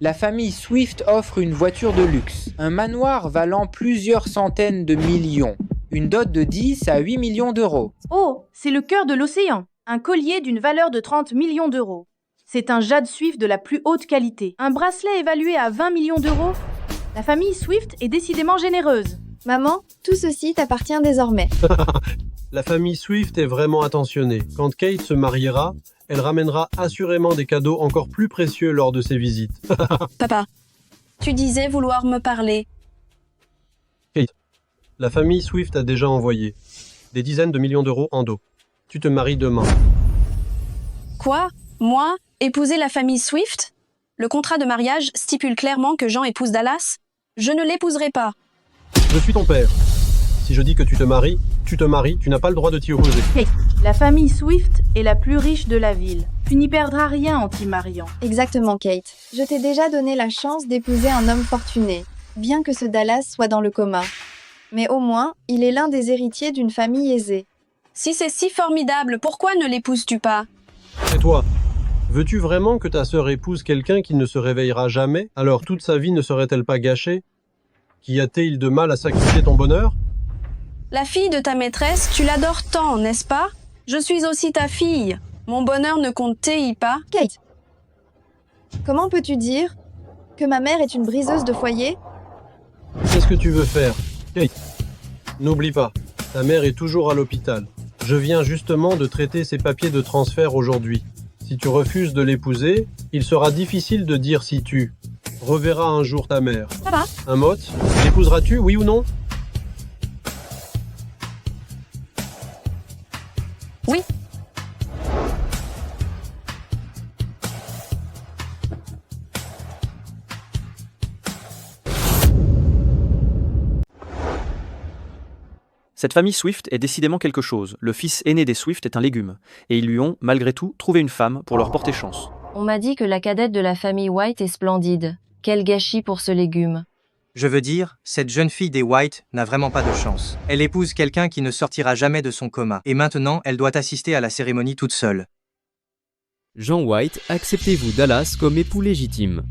La famille Swift offre une voiture de luxe, un manoir valant plusieurs centaines de millions, une dot de 10 à 8 millions d'euros. Oh, c'est le cœur de l'océan. Un collier d'une valeur de 30 millions d'euros. C'est un jade Swift de la plus haute qualité. Un bracelet évalué à 20 millions d'euros. La famille Swift est décidément généreuse. Maman, tout ceci t'appartient désormais. La famille Swift est vraiment attentionnée. Quand Kate se mariera, elle ramènera assurément des cadeaux encore plus précieux lors de ses visites. Papa, tu disais vouloir me parler. Kate, la famille Swift a déjà envoyé des dizaines de millions d'euros en dos. Tu te maries demain. Quoi? Moi? Épouser la famille Swift? Le contrat de mariage stipule clairement que Jean épouse Dallas? Je ne l'épouserai pas. Je suis ton père. Si je dis que tu te maries, tu n'as pas le droit de t'y opposer. Hey, la famille Swift est la plus riche de la ville. Tu n'y perdras rien en t'y mariant. Exactement, Kate. Je t'ai déjà donné la chance d'épouser un homme fortuné, bien que ce Dallas soit dans le coma. Mais au moins, il est l'un des héritiers d'une famille aisée. Si c'est si formidable, pourquoi ne l'épouses-tu pas? Et toi, veux-tu vraiment que ta sœur épouse quelqu'un qui ne se réveillera jamais? Alors toute sa vie ne serait-elle pas gâchée? Qu'y a-t-il de mal à sacrifier ton bonheur? La fille de ta maîtresse, tu l'adores tant, n'est-ce pas? Je suis aussi ta fille. Mon bonheur ne compte-t-il pas? Kate, comment peux-tu dire que ma mère est une briseuse de foyer? Qu'est-ce que tu veux faire? Kate, n'oublie pas, ta mère est toujours à l'hôpital. Je viens justement de traiter ses papiers de transfert aujourd'hui. Si tu refuses de l'épouser, il sera difficile de dire si tu reverras un jour ta mère. Papa? Un mot? L'épouseras-tu, oui ou non? Oui. Cette famille Swift est décidément quelque chose. Le fils aîné des Swift est un légume. Et ils lui ont, malgré tout, trouvé une femme pour leur porter chance. On m'a dit que la cadette de la famille White est splendide. Quel gâchis pour ce légume. Je veux dire, cette jeune fille des White n'a vraiment pas de chance. Elle épouse quelqu'un qui ne sortira jamais de son coma. Et maintenant, elle doit assister à la cérémonie toute seule. Jean White, acceptez-vous Dallas comme époux légitime?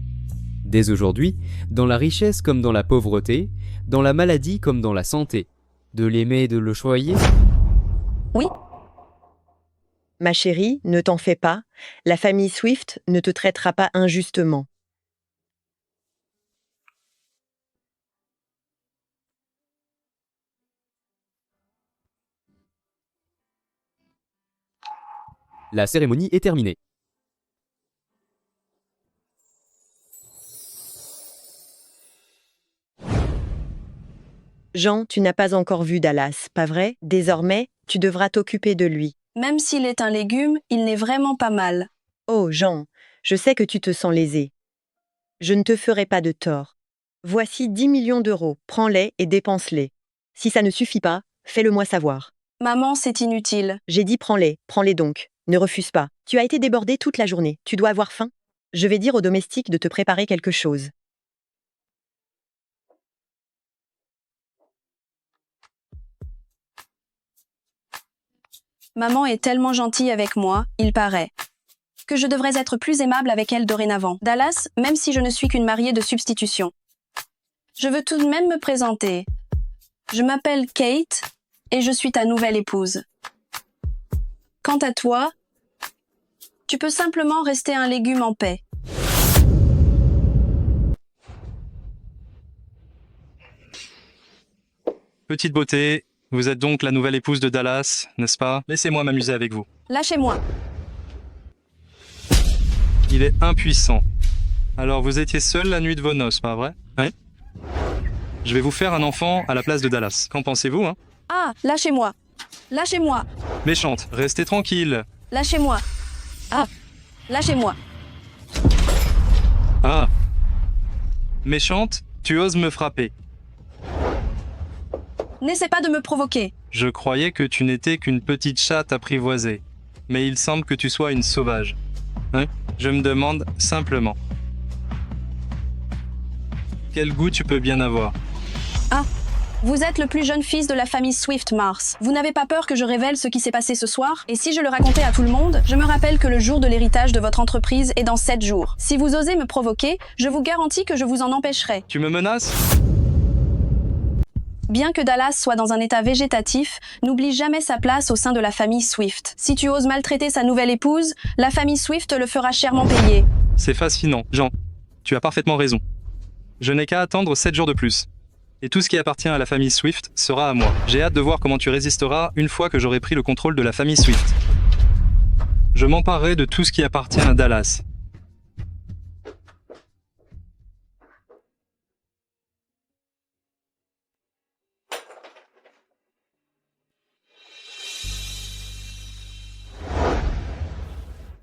Dès aujourd'hui, dans la richesse comme dans la pauvreté, dans la maladie comme dans la santé. De l'aimer et de le choyer? Oui. Ma chérie, ne t'en fais pas. La famille Swift ne te traitera pas injustement. La cérémonie est terminée. Jean, tu n'as pas encore vu Dallas, pas vrai? Désormais, tu devras t'occuper de lui. Même s'il est un légume, il n'est vraiment pas mal. Oh, Jean, je sais que tu te sens lésé. Je ne te ferai pas de tort. Voici 10 millions d'euros, prends-les et dépense-les. Si ça ne suffit pas, fais-le-moi savoir. Maman, c'est inutile. J'ai dit prends-les donc. Ne refuse pas. Tu as été débordé toute la journée, tu dois avoir faim. Je vais dire aux domestiques de te préparer quelque chose. Maman est tellement gentille avec moi, il paraît. Que je devrais être plus aimable avec elle dorénavant. Dallas, même si je ne suis qu'une mariée de substitution. Je veux tout de même me présenter. Je m'appelle Kate et je suis ta nouvelle épouse. Quant à toi, tu peux simplement rester un légume en paix. Petite beauté, vous êtes donc la nouvelle épouse de Dallas, n'est-ce pas? Laissez-moi m'amuser avec vous. Lâchez-moi. Il est impuissant. Alors vous étiez seul la nuit de vos noces, pas vrai? Oui. Je vais vous faire un enfant à la place de Dallas. Qu'en pensez-vous, hein? Ah, lâchez-moi. Lâchez-moi. Méchante, restez tranquille. Lâchez-moi. Ah, lâchez-moi. Ah. Méchante, tu oses me frapper. N'essaie pas de me provoquer. Je croyais que tu n'étais qu'une petite chatte apprivoisée. Mais il semble que tu sois une sauvage. Hein? Je me demande simplement. Quel goût tu peux bien avoir? Ah, Vous êtes le plus jeune fils de la famille Swift, Mars. Vous n'avez pas peur que je révèle ce qui s'est passé ce soir? Et si je le racontais à tout le monde? Je me rappelle que le jour de l'héritage de votre entreprise est dans 7 jours. Si vous osez me provoquer, je vous garantis que je vous en empêcherai. Tu me menaces? Bien que Dallas soit dans un état végétatif, n'oublie jamais sa place au sein de la famille Swift. Si tu oses maltraiter sa nouvelle épouse, la famille Swift le fera chèrement payer. C'est fascinant. Jean, tu as parfaitement raison. Je n'ai qu'à attendre 7 jours de plus. Et tout ce qui appartient à la famille Swift sera à moi. J'ai hâte de voir comment tu résisteras une fois que j'aurai pris le contrôle de la famille Swift. Je m'emparerai de tout ce qui appartient à Dallas.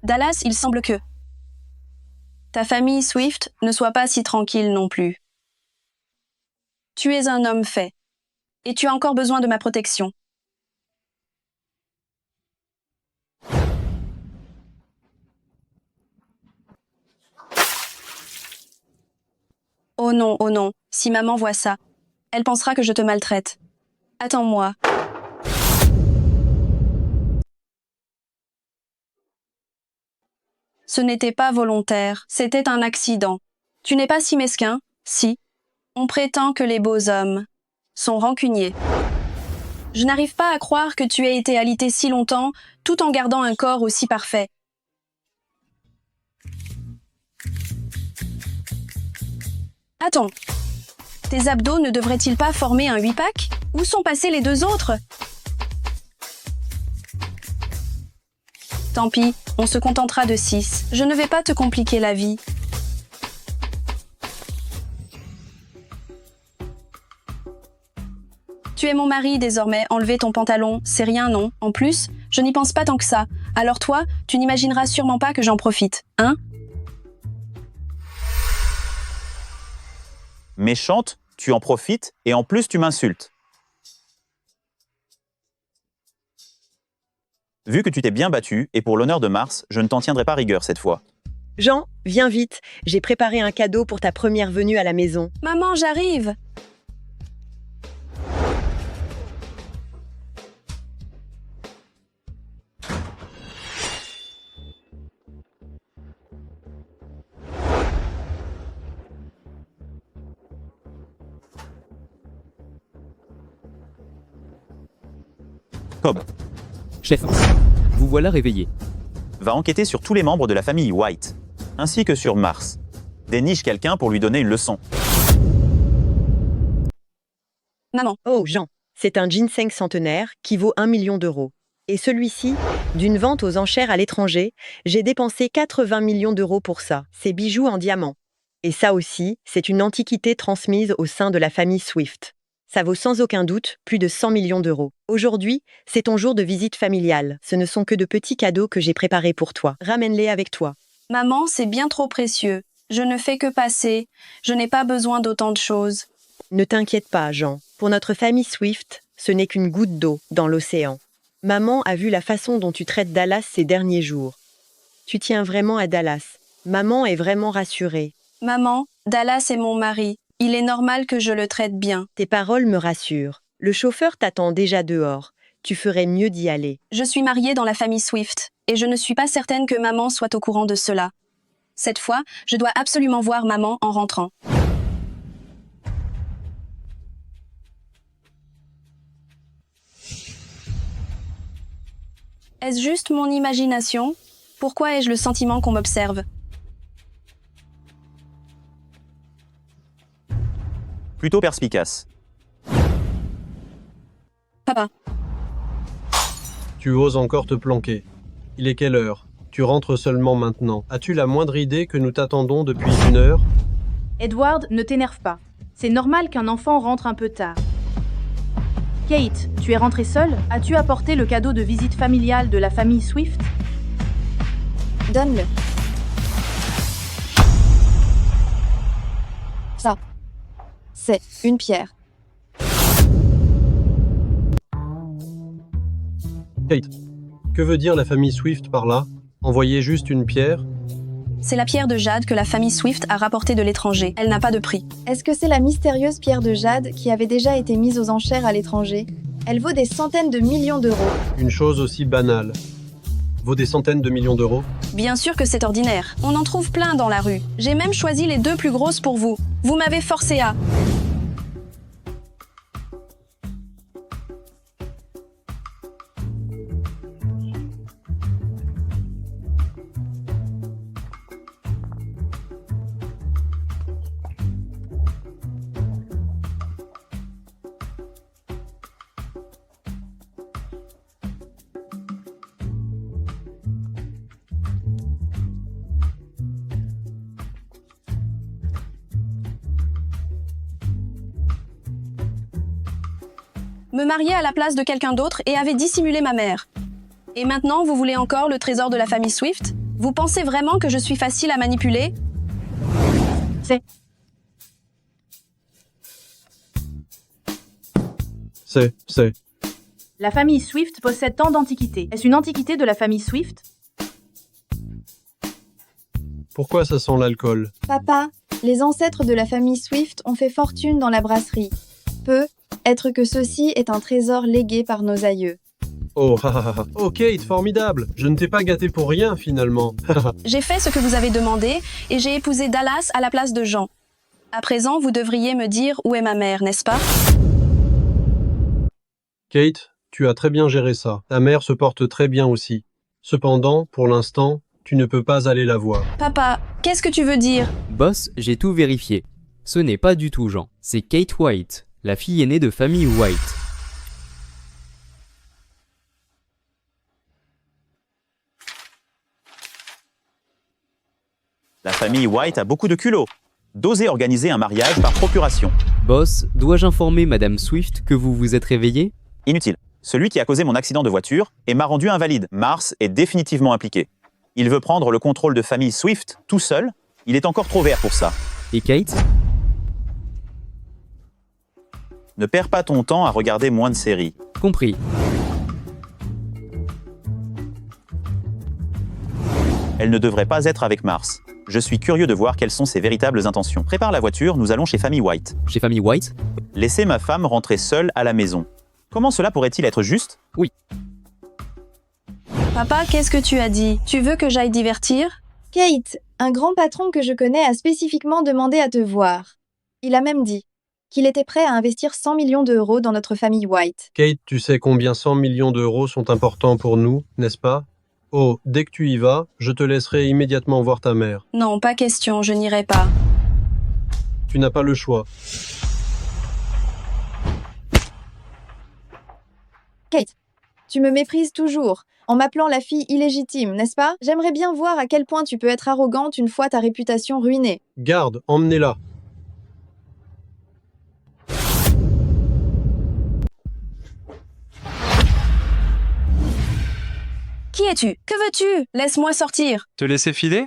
Dallas, il semble que ta famille Swift ne soit pas si tranquille non plus. Tu es un homme fait, et tu as encore besoin de ma protection. Oh non, si maman voit ça, elle pensera que je te maltraite. Attends-moi. Ce n'était pas volontaire, c'était un accident. Tu n'es pas si mesquin, si. On prétend que les beaux hommes sont rancuniers. Je n'arrive pas à croire que tu aies été alité si longtemps, tout en gardant un corps aussi parfait. Attends, tes abdos ne devraient-ils pas former un 8-pack? Où sont passés les 2 autres? Tant pis, on se contentera de 6. Je ne vais pas te compliquer la vie. Tu es mon mari désormais, enlever ton pantalon, c'est rien, non? En plus, je n'y pense pas tant que ça. Alors toi, tu n'imagineras sûrement pas que j'en profite, hein? Méchante, tu en profites et en plus tu m'insultes. Vu que tu t'es bien battu, et pour l'honneur de Mars, je ne t'en tiendrai pas rigueur cette fois. Jean, viens vite. J'ai préparé un cadeau pour ta première venue à la maison. Maman, j'arrive! Cobb, Chef, vous voilà réveillé. va enquêter sur tous les membres de la famille White, ainsi que sur Mars. Déniche quelqu'un pour lui donner une leçon. Maman. Oh, Jean, c'est un ginseng centenaire qui vaut 1 million d'euros. Et celui-ci, d'une vente aux enchères à l'étranger, j'ai dépensé 80 millions d'euros pour ça. Ces bijoux en diamant. Et ça aussi, c'est une antiquité transmise au sein de la famille Swift. Ça vaut sans aucun doute plus de 100 millions d'euros. Aujourd'hui, c'est ton jour de visite familiale. Ce ne sont que de petits cadeaux que j'ai préparés pour toi. Ramène-les avec toi. Maman, c'est bien trop précieux. Je ne fais que passer. Je n'ai pas besoin d'autant de choses. Ne t'inquiète pas, Jean. Pour notre famille Swift, ce n'est qu'une goutte d'eau dans l'océan. Maman a vu la façon dont tu traites Dallas ces derniers jours. Tu tiens vraiment à Dallas. Maman est vraiment rassurée. Maman, Dallas est mon mari. Il est normal que je le traite bien. Tes paroles me rassurent. Le chauffeur t'attend déjà dehors. Tu ferais mieux d'y aller. Je suis mariée dans la famille Swift, et je ne suis pas certaine que maman soit au courant de cela. Cette fois, je dois absolument voir maman en rentrant. Est-ce juste mon imagination? Pourquoi ai-je le sentiment qu'on m'observe? Plutôt perspicace. Papa. Tu oses encore te planquer. Il est quelle heure? Tu rentres seulement maintenant. As-tu la moindre idée que nous t'attendons depuis 1 heure? Edward, ne t'énerve pas. C'est normal qu'un enfant rentre un peu tard. Kate, tu es rentrée seule? As-tu apporté le cadeau de visite familiale de la famille Swift? Donne-le. Ça. C'est une pierre. Kate, que veut dire la famille Swift par là? Envoyer juste une pierre? C'est la pierre de jade que la famille Swift a rapportée de l'étranger. Elle n'a pas de prix. Est-ce que c'est la mystérieuse pierre de jade qui avait déjà été mise aux enchères à l'étranger? Elle vaut des centaines de millions d'euros. Une chose aussi banale vaut des centaines de millions d'euros? Bien sûr que c'est ordinaire. On en trouve plein dans la rue. J'ai même choisi les 2 plus grosses pour vous. Vous m'avez forcé à... me marier à la place de quelqu'un d'autre et avait dissimulé ma mère. Et maintenant, vous voulez encore le trésor de la famille Swift? Vous pensez vraiment que je suis facile à manipuler? C'est. La famille Swift possède tant d'antiquités. Est-ce une antiquité de la famille Swift? Pourquoi ça sent l'alcool? Papa, les ancêtres de la famille Swift ont fait fortune dans la brasserie. Peut-être que ceci est un trésor légué par nos aïeux. Oh, oh Kate, formidable. Je ne t'ai pas gâté pour rien, finalement. J'ai fait ce que vous avez demandé et j'ai épousé Dallas à la place de Jean. À présent, vous devriez me dire où est ma mère, n'est-ce pas? Kate, tu as très bien géré ça. Ta mère se porte très bien aussi. Cependant, pour l'instant, tu ne peux pas aller la voir. Papa, qu'est-ce que tu veux dire? Boss, j'ai tout vérifié. Ce n'est pas du tout Jean, c'est Kate White, la fille aînée de famille White. La famille White a beaucoup de culot. D'oser organiser un mariage par procuration. Boss, dois-je informer Madame Swift que vous vous êtes réveillé? Inutile. Celui qui a causé mon accident de voiture et m'a rendu invalide. Mars est définitivement impliqué. Il veut prendre le contrôle de famille Swift tout seul. Il est encore trop vert pour ça. Et Kate? Ne perds pas ton temps à regarder moins de séries. Compris. Elle ne devrait pas être avec Mars. Je suis curieux de voir quelles sont ses véritables intentions. Prépare la voiture, nous allons chez famille White. Chez famille White? Laissez ma femme rentrer seule à la maison. Comment cela pourrait-il être juste? Oui. Papa, qu'est-ce que tu as dit? Tu veux que j'aille divertir? Kate, un grand patron que je connais a spécifiquement demandé à te voir. Il a même dit qu'il était prêt à investir 100 millions d'euros dans notre famille White. Kate, tu sais combien 100 millions d'euros sont importants pour nous, n'est-ce pas? Oh, dès que tu y vas, je te laisserai immédiatement voir ta mère. Non, pas question, je n'irai pas. Tu n'as pas le choix. Kate, tu me méprises toujours, en m'appelant la fille illégitime, n'est-ce pas? J'aimerais bien voir à quel point tu peux être arrogante une fois ta réputation ruinée. Garde, emmenez-la. Qui es-tu? Que veux-tu? Laisse-moi sortir. Te laisser filer?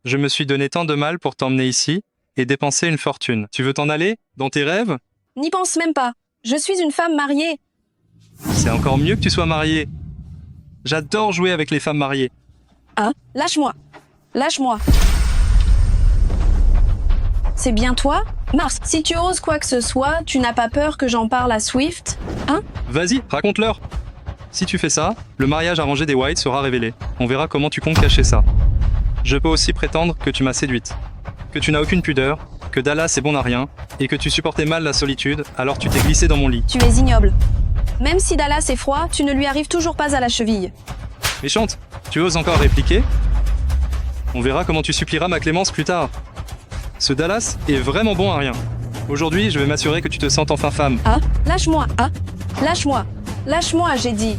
Je me suis donné tant de mal pour t'emmener ici et dépenser une fortune. Tu veux t'en aller? Dans tes rêves? N'y pense même pas. Je suis une femme mariée. C'est encore mieux que tu sois mariée. J'adore jouer avec les femmes mariées. Hein? Lâche-moi. Lâche-moi. C'est bien toi? Mars, si tu oses quoi que ce soit, tu n'as pas peur que j'en parle à Swift? Hein? Vas-y, raconte-leur. Si tu fais ça, le mariage arrangé des White sera révélé. On verra comment tu comptes cacher ça. Je peux aussi prétendre que tu m'as séduite, que tu n'as aucune pudeur, que Dallas est bon à rien, et que tu supportais mal la solitude, alors tu t'es glissé dans mon lit. Tu es ignoble. Même si Dallas est froid, tu ne lui arrives toujours pas à la cheville. Méchante, tu oses encore répliquer? On verra comment tu supplieras ma clémence plus tard. Ce Dallas est vraiment bon à rien. Aujourd'hui, je vais m'assurer que tu te sentes enfin femme. Ah, lâche-moi, ah, lâche-moi. Lâche-moi, j'ai dit.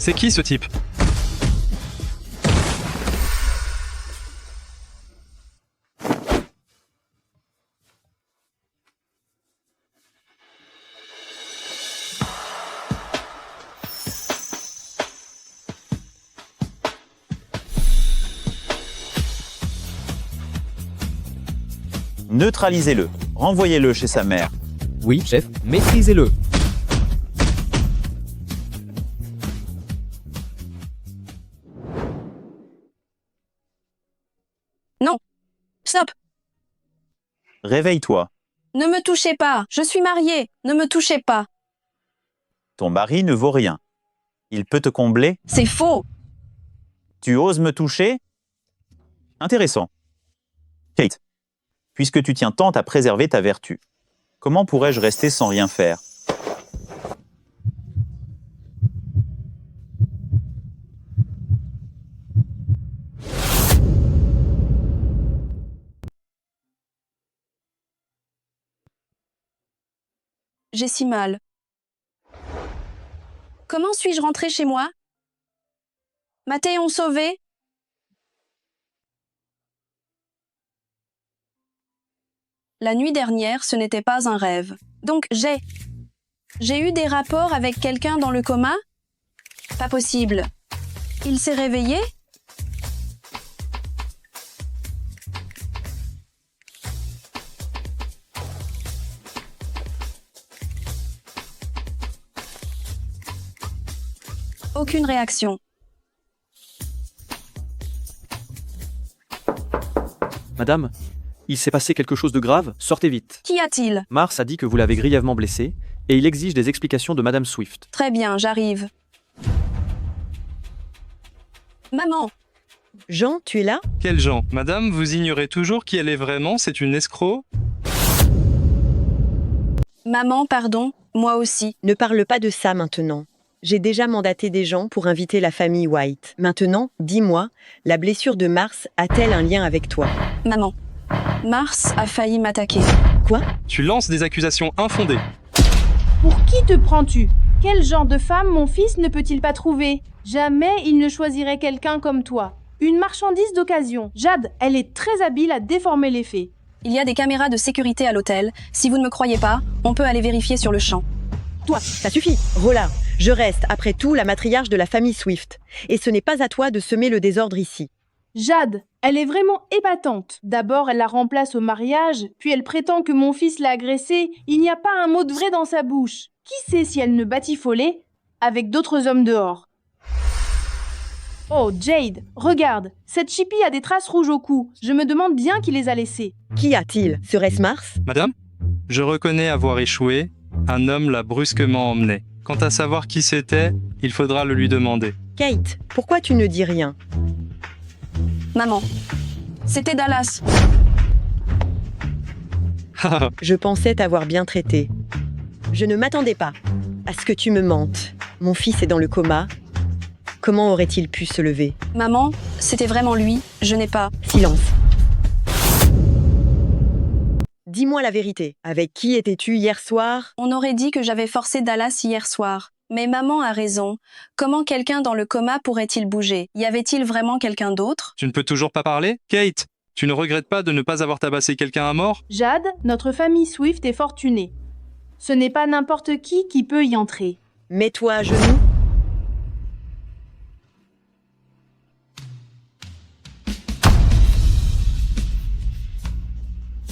C'est qui ce type? Neutralisez-le. Renvoyez-le chez sa mère. Oui, chef, maîtrisez-le. Non. Stop. Réveille-toi. Ne me touchez pas. Je suis mariée. Ne me touchez pas. Ton mari ne vaut rien. Il peut te combler. C'est faux. Tu oses me toucher? Intéressant. Kate, puisque tu tiens tant à préserver ta vertu, comment pourrais-je rester sans rien faire? J'ai si mal. Comment suis-je rentrée chez moi? M'a-t-on sauvée? La nuit dernière, ce n'était pas un rêve. Donc, j'ai eu des rapports avec quelqu'un dans le coma? Pas possible. Il s'est réveillé? Aucune réaction. Madame, il s'est passé quelque chose de grave, sortez vite. Qu'y a-t-il? Mars a dit que vous l'avez grièvement blessé, et il exige des explications de Madame Swift. Très bien, j'arrive. Maman! Jean, tu es là? Quel Jean? Madame, vous ignorez toujours qui elle est vraiment, c'est une escroc? Maman, pardon, moi aussi. Ne parle pas de ça maintenant. J'ai déjà mandaté des gens pour inviter la famille White. Maintenant, dis-moi, la blessure de Mars a-t-elle un lien avec toi? Maman, Mars a failli m'attaquer. Quoi? Tu lances des accusations infondées. Pour qui te prends-tu? Quel genre de femme mon fils ne peut-il pas trouver? Jamais il ne choisirait quelqu'un comme toi. Une marchandise d'occasion. Jade, elle est très habile à déformer les faits. Il y a des caméras de sécurité à l'hôtel. Si vous ne me croyez pas, on peut aller vérifier sur le champ. Toi, ça suffit. Rola, je reste, après tout, la matriarche de la famille Swift. Et ce n'est pas à toi de semer le désordre ici. Jade, elle est vraiment épatante. D'abord, elle la remplace au mariage, puis elle prétend que mon fils l'a agressée. Il n'y a pas un mot de vrai dans sa bouche. Qui sait si elle ne batifolait avec d'autres hommes dehors? Oh, Jade, regarde, cette chippie a des traces rouges au cou. Je me demande bien qui les a laissées. Qui a-t-il? Serait-ce Mars? Madame, je reconnais avoir échoué. Un homme l'a brusquement emmené. Quant à savoir qui c'était, il faudra le lui demander. Kate, pourquoi tu ne dis rien? Maman, c'était Dallas. Je pensais t'avoir bien traité. Je ne m'attendais pas à ce que tu me mentes. Mon fils est dans le coma. Comment aurait-il pu se lever? Maman, c'était vraiment lui. Je n'ai pas... Silence. Dis-moi la vérité. Avec qui étais-tu hier soir? On aurait dit que j'avais forcé Dallas hier soir. Mais maman a raison. Comment quelqu'un dans le coma pourrait-il bouger? Y avait-il vraiment quelqu'un d'autre? Tu ne peux toujours pas parler? Kate, tu ne regrettes pas de ne pas avoir tabassé quelqu'un à mort? Jade, notre famille Swift est fortunée. Ce n'est pas n'importe qui peut y entrer. Mets-toi à genoux.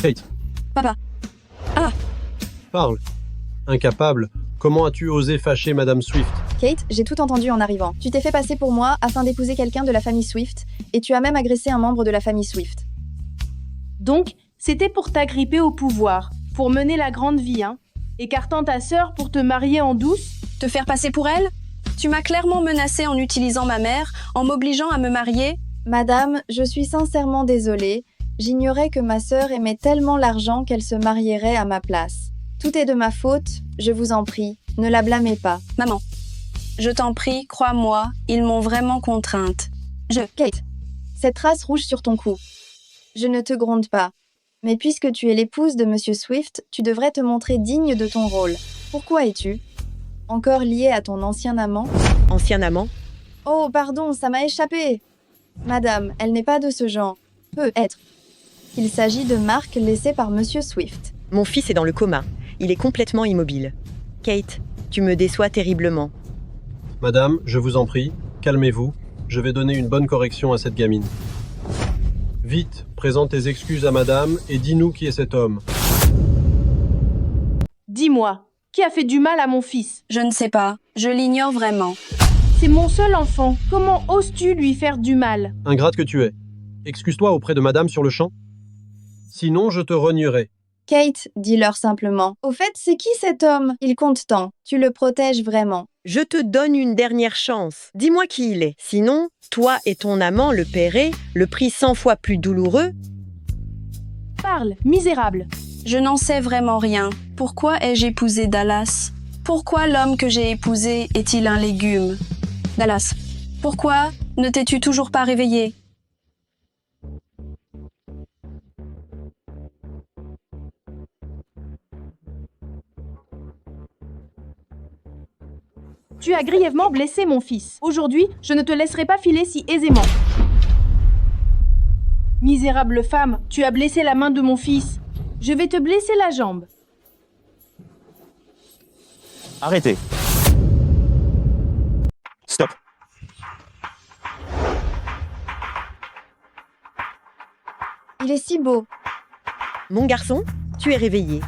Kate, Papa. Ah! parle. Incapable, comment as-tu osé fâcher Madame Swift? Kate, j'ai tout entendu en arrivant. Tu t'es fait passer pour moi afin d'épouser quelqu'un de la famille Swift, et tu as même agressé un membre de la famille Swift. Donc, c'était pour t'agripper au pouvoir, pour mener la grande vie, hein? Écartant ta sœur pour te marier en douce? Te faire passer pour elle? Tu m'as clairement menacée en utilisant ma mère, en m'obligeant à me marier. Madame, je suis sincèrement désolée. J'ignorais que ma sœur aimait tellement l'argent qu'elle se marierait à ma place. Tout est de ma faute, je vous en prie, ne la blâmez pas. Maman, je t'en prie, crois-moi, ils m'ont vraiment contrainte. Kate, cette trace rouge sur ton cou. Je ne te gronde pas. Mais puisque tu es l'épouse de Monsieur Swift, tu devrais te montrer digne de ton rôle. Pourquoi es-tu encore liée à ton ancien amant? Ancien amant? Oh, pardon, ça m'a échappé. Madame, elle n'est pas de ce genre. Peut-être. Il s'agit de marques laissées par Monsieur Swift. Mon fils est dans le coma. Il est complètement immobile. Kate, tu me déçois terriblement. Madame, je vous en prie, calmez-vous. Je vais donner une bonne correction à cette gamine. Vite, présente tes excuses à madame et dis-nous qui est cet homme. Dis-moi, qui a fait du mal à mon fils? Je ne sais pas, je l'ignore vraiment. C'est mon seul enfant. Comment oses-tu lui faire du mal? Ingrate que tu es. Excuse-toi auprès de madame sur le champ. Sinon, je te rognerai. Kate, dis-leur simplement. Au fait, c'est qui cet homme? Il compte tant. Tu le protèges vraiment. Je te donne une dernière chance. Dis-moi qui il est. Sinon, toi et ton amant le paierez, le prix 100 fois plus douloureux. Parle, misérable. Je n'en sais vraiment rien. Pourquoi ai-je épousé Dallas? Pourquoi l'homme que j'ai épousé est-il un légume? Dallas, pourquoi ne t'es-tu toujours pas réveillé? Tu as grièvement blessé mon fils. Aujourd'hui, je ne te laisserai pas filer si aisément. Misérable femme, tu as blessé la main de mon fils. Je vais te blesser la jambe. Arrêtez. Stop. Il est si beau. Mon garçon, tu es réveillé.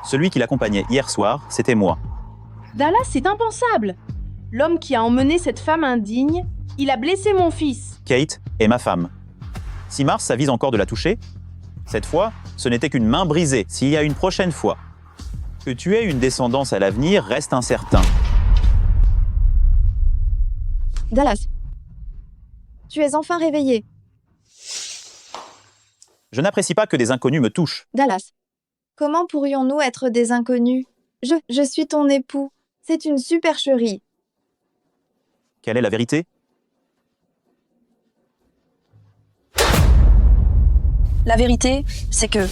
Celui qui l'accompagnait hier soir, c'était moi. Dallas, c'est impensable. L'homme qui a emmené cette femme indigne, il a blessé mon fils. Kate est ma femme. Si Mars s'avise encore de la toucher, cette fois, ce n'était qu'une main brisée. S'il y a une prochaine fois que tu aies une descendance à l'avenir reste incertain. Dallas, tu es enfin réveillé. Je n'apprécie pas que des inconnus me touchent. Dallas, comment pourrions-nous être des inconnus? Je suis ton époux. C'est une supercherie. Quelle est la vérité? La vérité, c'est que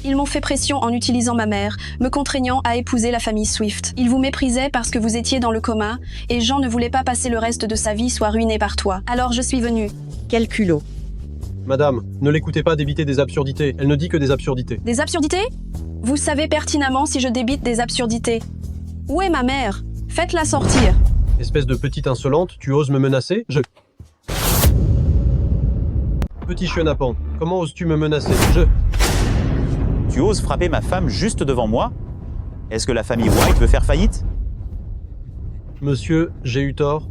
ils m'ont fait pression en utilisant ma mère, me contraignant à épouser la famille Swift. Ils vous méprisaient parce que vous étiez dans le coma et Jean ne voulait pas passer le reste de sa vie soit ruiné par toi. Alors je suis venue. Quel culot. Madame, ne l'écoutez pas d'éviter des absurdités. Elle ne dit que des absurdités. Des absurdités? Vous savez pertinemment si je débite des absurdités. Où est ma mère? Faites-la sortir. Espèce de petite insolente, tu oses me menacer? Petit chenapan, comment oses-tu me menacer? Tu oses frapper ma femme juste devant moi? Est-ce que la famille White veut faire faillite? Monsieur, j'ai eu tort.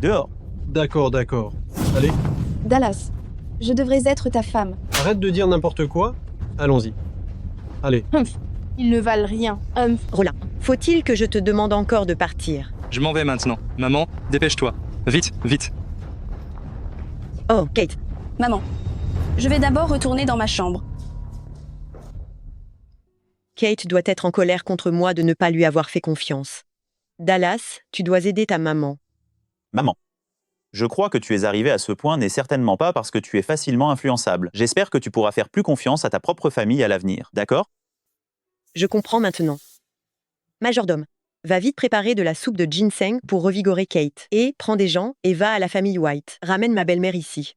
Dehors. D'accord. Allez. Dallas, je devrais être ta femme. Arrête de dire n'importe quoi. Allons-y. Allez. Ils ne valent rien. Roland, faut-il que je te demande encore de partir? Je m'en vais maintenant. Maman, dépêche-toi. Vite, vite. Oh, Kate. Maman, je vais d'abord retourner dans ma chambre. Kate doit être en colère contre moi de ne pas lui avoir fait confiance. Dallas, tu dois aider ta maman. Maman. Je crois que tu es arrivé à ce point n'est certainement pas parce que tu es facilement influençable. J'espère que tu pourras faire plus confiance à ta propre famille à l'avenir, d'accord? Je comprends maintenant. Majordome, va vite préparer de la soupe de ginseng pour revigorer Kate. Et prends des gens et va à la famille White. Ramène ma belle-mère ici.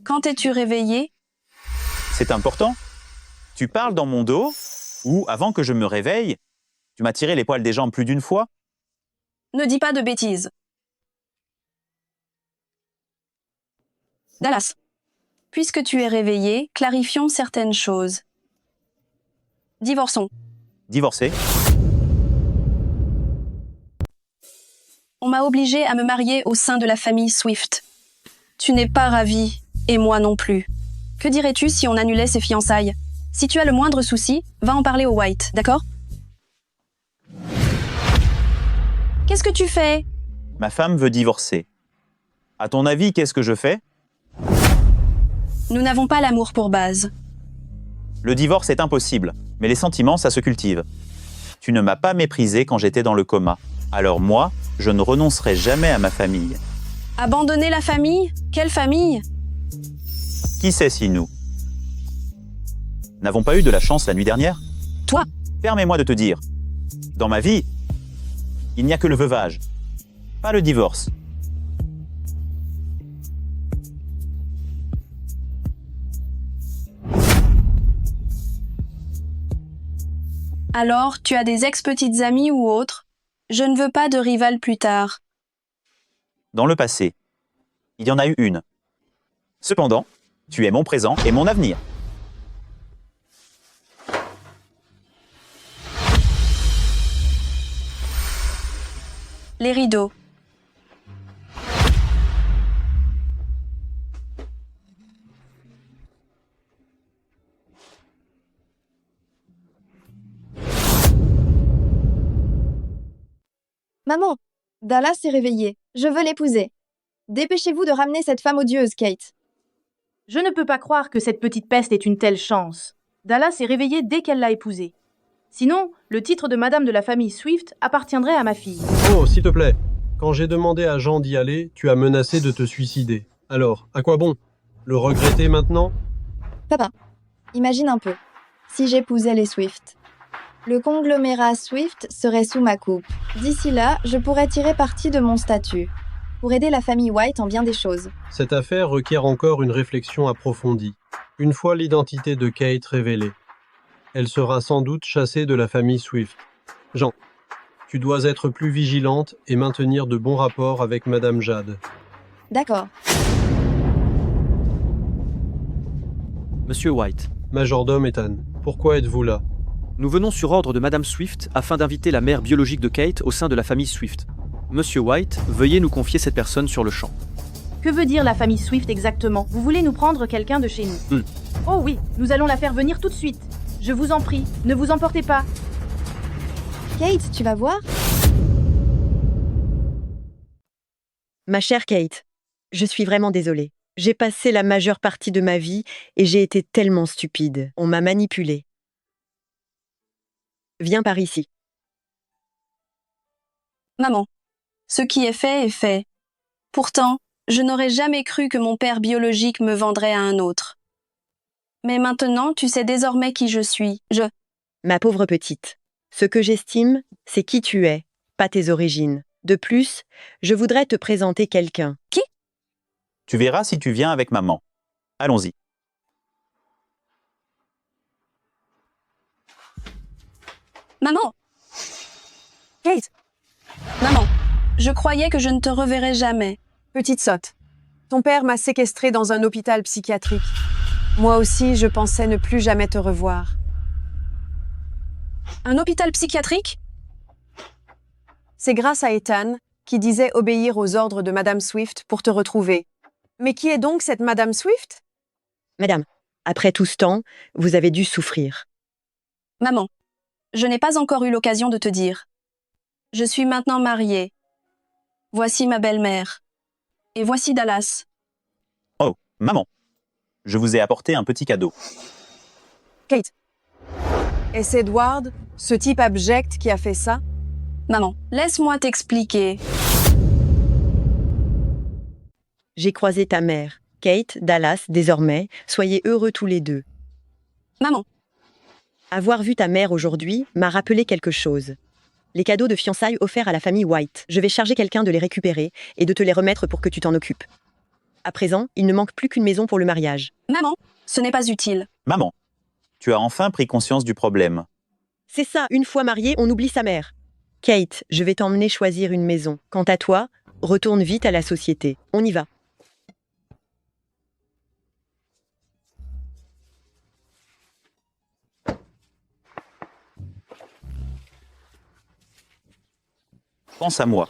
Quand es-tu réveillé? C'est important. Tu parles dans mon dos ou, avant que je me réveille, tu m'as tiré les poils des jambes plus d'une fois? Ne dis pas de bêtises. Dallas, puisque tu es réveillé, clarifions certaines choses. Divorçons. Divorcé? On m'a obligée à me marier au sein de la famille Swift. Tu n'es pas ravi, et moi non plus. Que dirais-tu si on annulait ces fiançailles? Si tu as le moindre souci, va en parler aux White, d'accord? Qu'est-ce que tu fais? Ma femme veut divorcer. À ton avis, qu'est-ce que je fais? Nous n'avons pas l'amour pour base. Le divorce est impossible, mais les sentiments, ça se cultive. Tu ne m'as pas méprisé quand j'étais dans le coma. Alors moi, je ne renoncerai jamais à ma famille. Abandonner la famille? Quelle famille? Qui sait si nous n'avons pas eu de la chance la nuit dernière? Toi? Permets-moi de te dire, dans ma vie, il n'y a que le veuvage, pas le divorce. Alors, tu as des ex-petites amies ou autres? Je ne veux pas de rival plus tard. Dans le passé, il y en a eu une. Cependant, tu es mon présent et mon avenir. Les rideaux. Maman, Dallas s'est réveillée. Je veux l'épouser. Dépêchez-vous de ramener cette femme odieuse, Kate. Je ne peux pas croire que cette petite peste ait une telle chance. Dallas est réveillée dès qu'elle l'a épousé. Sinon, le titre de Madame de la famille Swift appartiendrait à ma fille. Oh, s'il te plaît. Quand j'ai demandé à Jean d'y aller, tu as menacé de te suicider. Alors, à quoi bon? Le regretter maintenant? Papa, imagine un peu. Si j'épousais les Swift. Le conglomérat Swift serait sous ma coupe. D'ici là, je pourrais tirer parti de mon statut pour aider la famille White en bien des choses. Cette affaire requiert encore une réflexion approfondie. Une fois l'identité de Kate révélée, elle sera sans doute chassée de la famille Swift. Jean, tu dois être plus vigilante et maintenir de bons rapports avec Madame Jade. D'accord. Monsieur White, Majordome Ethan, pourquoi êtes-vous là? nous venons sur ordre de Madame Swift afin d'inviter la mère biologique de Kate au sein de la famille Swift. Monsieur White, veuillez nous confier cette personne sur le champ. Que veut dire la famille Swift exactement? Vous voulez nous prendre quelqu'un de chez nous? Oh oui, nous allons la faire venir tout de suite. Je vous en prie, ne vous emportez pas. Kate, tu vas voir? Ma chère Kate, je suis vraiment désolée. J'ai passé la majeure partie de ma vie et j'ai été tellement stupide. On m'a manipulée. Viens par ici. Maman, ce qui est fait est fait. Pourtant, je n'aurais jamais cru que mon père biologique me vendrait à un autre. Mais maintenant, tu sais désormais qui je suis. Ma pauvre petite, ce que j'estime, c'est qui tu es, pas tes origines. De plus, je voudrais te présenter quelqu'un. Qui? Tu verras si tu viens avec maman. Allons-y. Maman! Kate! Maman, je croyais que je ne te reverrais jamais. Petite sotte, ton père m'a séquestrée dans un hôpital psychiatrique. Moi aussi, je pensais ne plus jamais te revoir. Un hôpital psychiatrique? C'est grâce à Ethan, qui disait obéir aux ordres de Madame Swift pour te retrouver. Mais qui est donc cette Madame Swift? Madame, après tout ce temps, vous avez dû souffrir. Maman, je n'ai pas encore eu l'occasion de te dire. Je suis maintenant mariée. Voici ma belle-mère. Et voici Dallas. Oh, maman, je vous ai apporté un petit cadeau. Kate. Est-ce Edward, ce type abject qui a fait ça? Maman, laisse-moi t'expliquer. J'ai croisé ta mère, Kate, Dallas, désormais. Soyez heureux tous les deux. Maman. Avoir vu ta mère aujourd'hui m'a rappelé quelque chose. Les cadeaux de fiançailles offerts à la famille White. Je vais charger quelqu'un de les récupérer et de te les remettre pour que tu t'en occupes. À présent, il ne manque plus qu'une maison pour le mariage. Maman, ce n'est pas utile. Maman, tu as enfin pris conscience du problème. C'est ça, une fois marié, on oublie sa mère. Kate, je vais t'emmener choisir une maison. Quant à toi, retourne vite à la société. On y va. Pense à moi.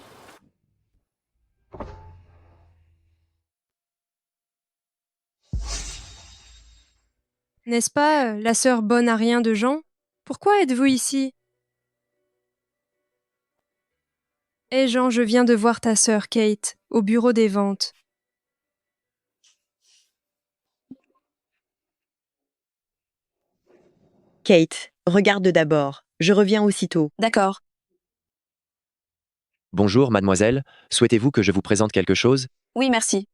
N'est-ce pas, la sœur bonne à rien de Jean? Pourquoi êtes-vous ici? Eh Jean, je viens de voir ta sœur Kate, au bureau des ventes. Kate, regarde d'abord. Je reviens aussitôt. D'accord. Bonjour, mademoiselle. Souhaitez-vous que je vous présente quelque chose? Oui, merci.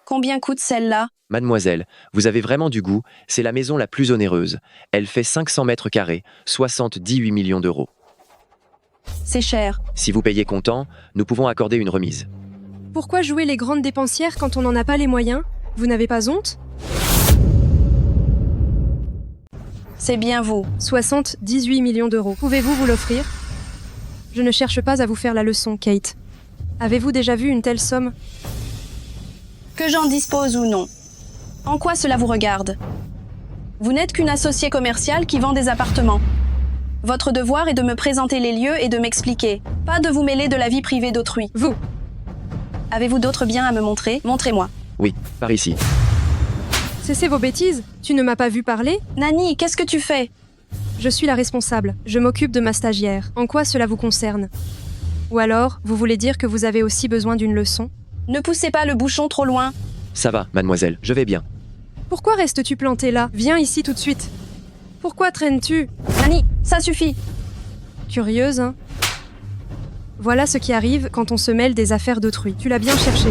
Combien coûte celle-là? Mademoiselle, vous avez vraiment du goût, c'est la maison la plus onéreuse. Elle fait 500 mètres carrés, 78 millions d'euros. C'est cher. Si vous payez comptant, nous pouvons accorder une remise. Pourquoi jouer les grandes dépensières quand on n'en a pas les moyens? Vous n'avez pas honte? C'est bien vous. 78 millions d'euros. Pouvez-vous vous l'offrir? Je ne cherche pas à vous faire la leçon, Kate. Avez-vous déjà vu une telle somme? Que j'en dispose ou non. En quoi cela vous regarde? Vous n'êtes qu'une associée commerciale qui vend des appartements. Votre devoir est de me présenter les lieux et de m'expliquer, pas de vous mêler de la vie privée d'autrui. Vous. Avez-vous d'autres biens à me montrer? Montrez-moi. Oui, par ici. Cessez vos bêtises. Tu ne m'as pas vu parler? Nani, qu'est-ce que tu fais? Je suis la responsable. Je m'occupe de ma stagiaire. En quoi cela vous concerne? Ou alors, vous voulez dire que vous avez aussi besoin d'une leçon? Ne poussez pas le bouchon trop loin. Ça va, mademoiselle, je vais bien. Pourquoi restes-tu planté là? Viens ici tout de suite. Pourquoi traînes-tu? Nani, ça suffit. Curieuse, hein? Voilà ce qui arrive quand on se mêle des affaires d'autrui. Tu l'as bien cherché.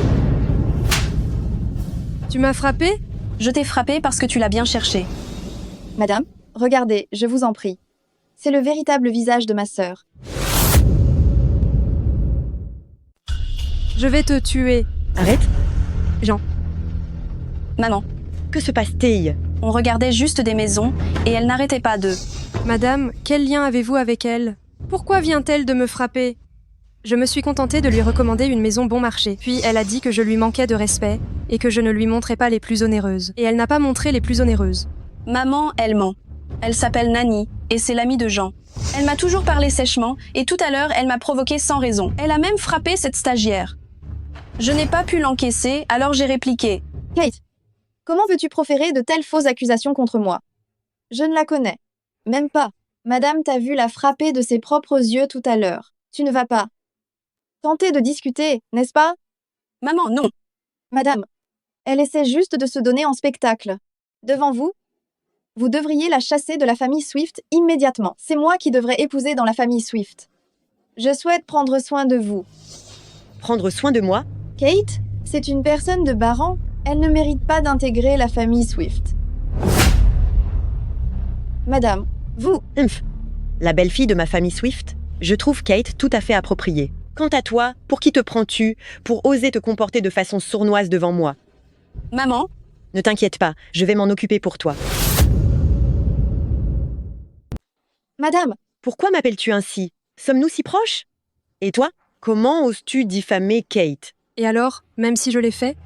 Tu m'as frappé? Je t'ai frappé parce que tu l'as bien cherché. Madame, regardez, je vous en prie. C'est le véritable visage de ma sœur. Je vais te tuer. Arrête. Jean. Maman. Que se passe-t-il? On regardait juste des maisons et elle n'arrêtait pas de... Madame, quel lien avez-vous avec elle? Pourquoi vient-elle de me frapper? Je me suis contentée de lui recommander une maison bon marché. Puis elle a dit que je lui manquais de respect et que je ne lui montrais pas les plus onéreuses. Et elle n'a pas montré les plus onéreuses. Maman, elle ment. Elle s'appelle Nani et c'est l'amie de Jean. Elle m'a toujours parlé sèchement et tout à l'heure, elle m'a provoqué sans raison. Elle a même frappé cette stagiaire. Je n'ai pas pu l'encaisser, alors j'ai répliqué. Kate, comment veux-tu proférer de telles fausses accusations contre moi? Je ne la connais. Même pas. Madame t'a vu la frapper de ses propres yeux tout à l'heure. Tu ne vas pas tenter de discuter, n'est-ce pas? Maman, non. Madame, elle essaie juste de se donner en spectacle. Devant vous, vous devriez la chasser de la famille Swift immédiatement. C'est moi qui devrais épouser dans la famille Swift. Je souhaite prendre soin de vous. Prendre soin de moi? Kate, c'est une personne de bas rang. Elle ne mérite pas d'intégrer la famille Swift. Madame, vous... La belle-fille de ma famille Swift? Je trouve Kate tout à fait appropriée. Quant à toi, pour qui te prends-tu pour oser te comporter de façon sournoise devant moi? Maman? Ne t'inquiète pas, je vais m'en occuper pour toi. Madame! Pourquoi m'appelles-tu ainsi? Sommes-nous si proches? Et toi? Comment oses-tu diffamer Kate? Et alors, même si je l'ai fait?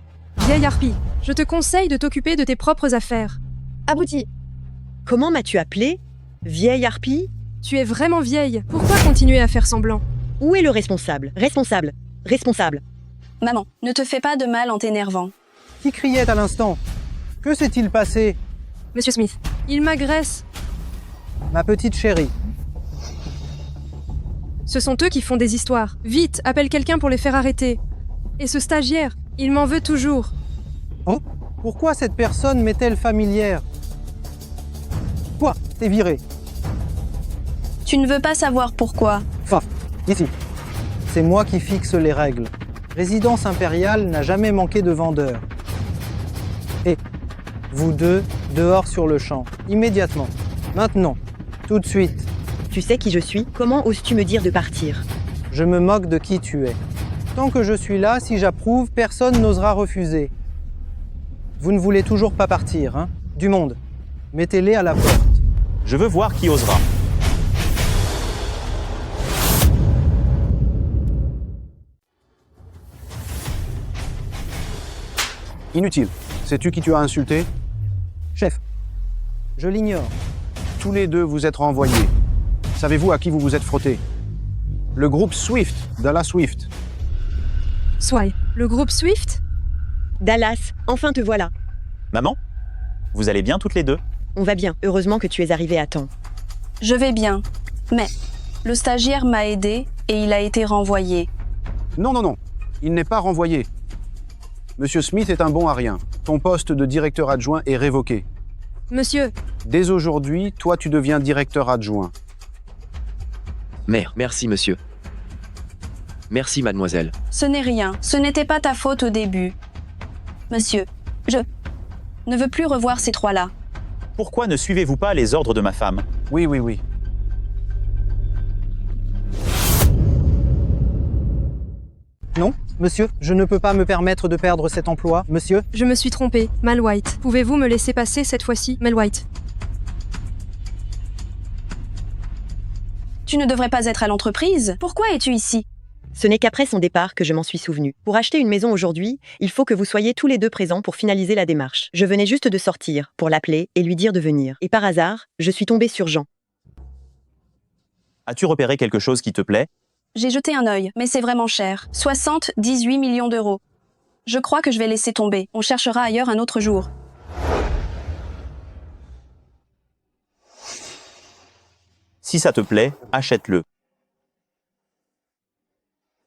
Vieille harpie, je te conseille de t'occuper de tes propres affaires. Abouti! Comment m'as-tu appelée? Vieille harpie? Tu es vraiment vieille. Pourquoi continuer à faire semblant? Où est le responsable? Responsable. Responsable. Maman, ne te fais pas de mal en t'énervant. Qui criait à l'instant? Que s'est-il passé? Monsieur Smith, il m'agresse. Ma petite chérie. Ce sont eux qui font des histoires. Vite, appelle quelqu'un pour les faire arrêter. Et ce stagiaire, il m'en veut toujours. Oh, pourquoi cette personne m'est-elle familière? Quoi? T'es viré. Tu ne veux pas savoir pourquoi. Enfin, ici. C'est moi qui fixe les règles. Résidence impériale n'a jamais manqué de vendeurs. Et vous deux, dehors sur le champ, immédiatement. Maintenant, tout de suite. Tu sais qui je suis? Comment oses-tu me dire de partir? Je me moque de qui tu es. Tant que je suis là, si j'approuve, personne n'osera refuser. Vous ne voulez toujours pas partir, hein? Du monde. Mettez-les à la porte. Je veux voir qui osera. Inutile. Sais-tu qui tu as insulté? Chef, je l'ignore. Tous les deux vous êtes renvoyés. Savez-vous à qui vous vous êtes frottés? Le groupe Swift, Dallas Swift. Swai, le groupe Swift? Dallas, enfin te voilà. Maman? Vous allez bien toutes les deux? On va bien, heureusement que tu es arrivée à temps. Je vais bien, mais le stagiaire m'a aidé et il a été renvoyé. Non, non, non. Il n'est pas renvoyé. Monsieur Smith est un bon à rien. Ton poste de directeur adjoint est révoqué. Monsieur. Dès aujourd'hui, toi tu deviens directeur adjoint. Mère, merci monsieur. Merci mademoiselle. Ce n'est rien, ce n'était pas ta faute au début. Monsieur, je ne veux plus revoir ces trois-là. Pourquoi ne suivez-vous pas les ordres de ma femme? Oui, oui, oui. Non, monsieur, je ne peux pas me permettre de perdre cet emploi, monsieur. Je me suis trompée, Mal White. Pouvez-vous me laisser passer cette fois-ci, Mal White? Tu ne devrais pas être à l'entreprise. Pourquoi es-tu ici? Ce n'est qu'après son départ que je m'en suis souvenu. Pour acheter une maison aujourd'hui, il faut que vous soyez tous les deux présents pour finaliser la démarche. Je venais juste de sortir pour l'appeler et lui dire de venir. Et par hasard, je suis tombée sur Jean. As-tu repéré quelque chose qui te plaît? J'ai jeté un œil, mais c'est vraiment cher. 78 millions d'euros. Je crois que je vais laisser tomber. On cherchera ailleurs un autre jour. Si ça te plaît, achète-le.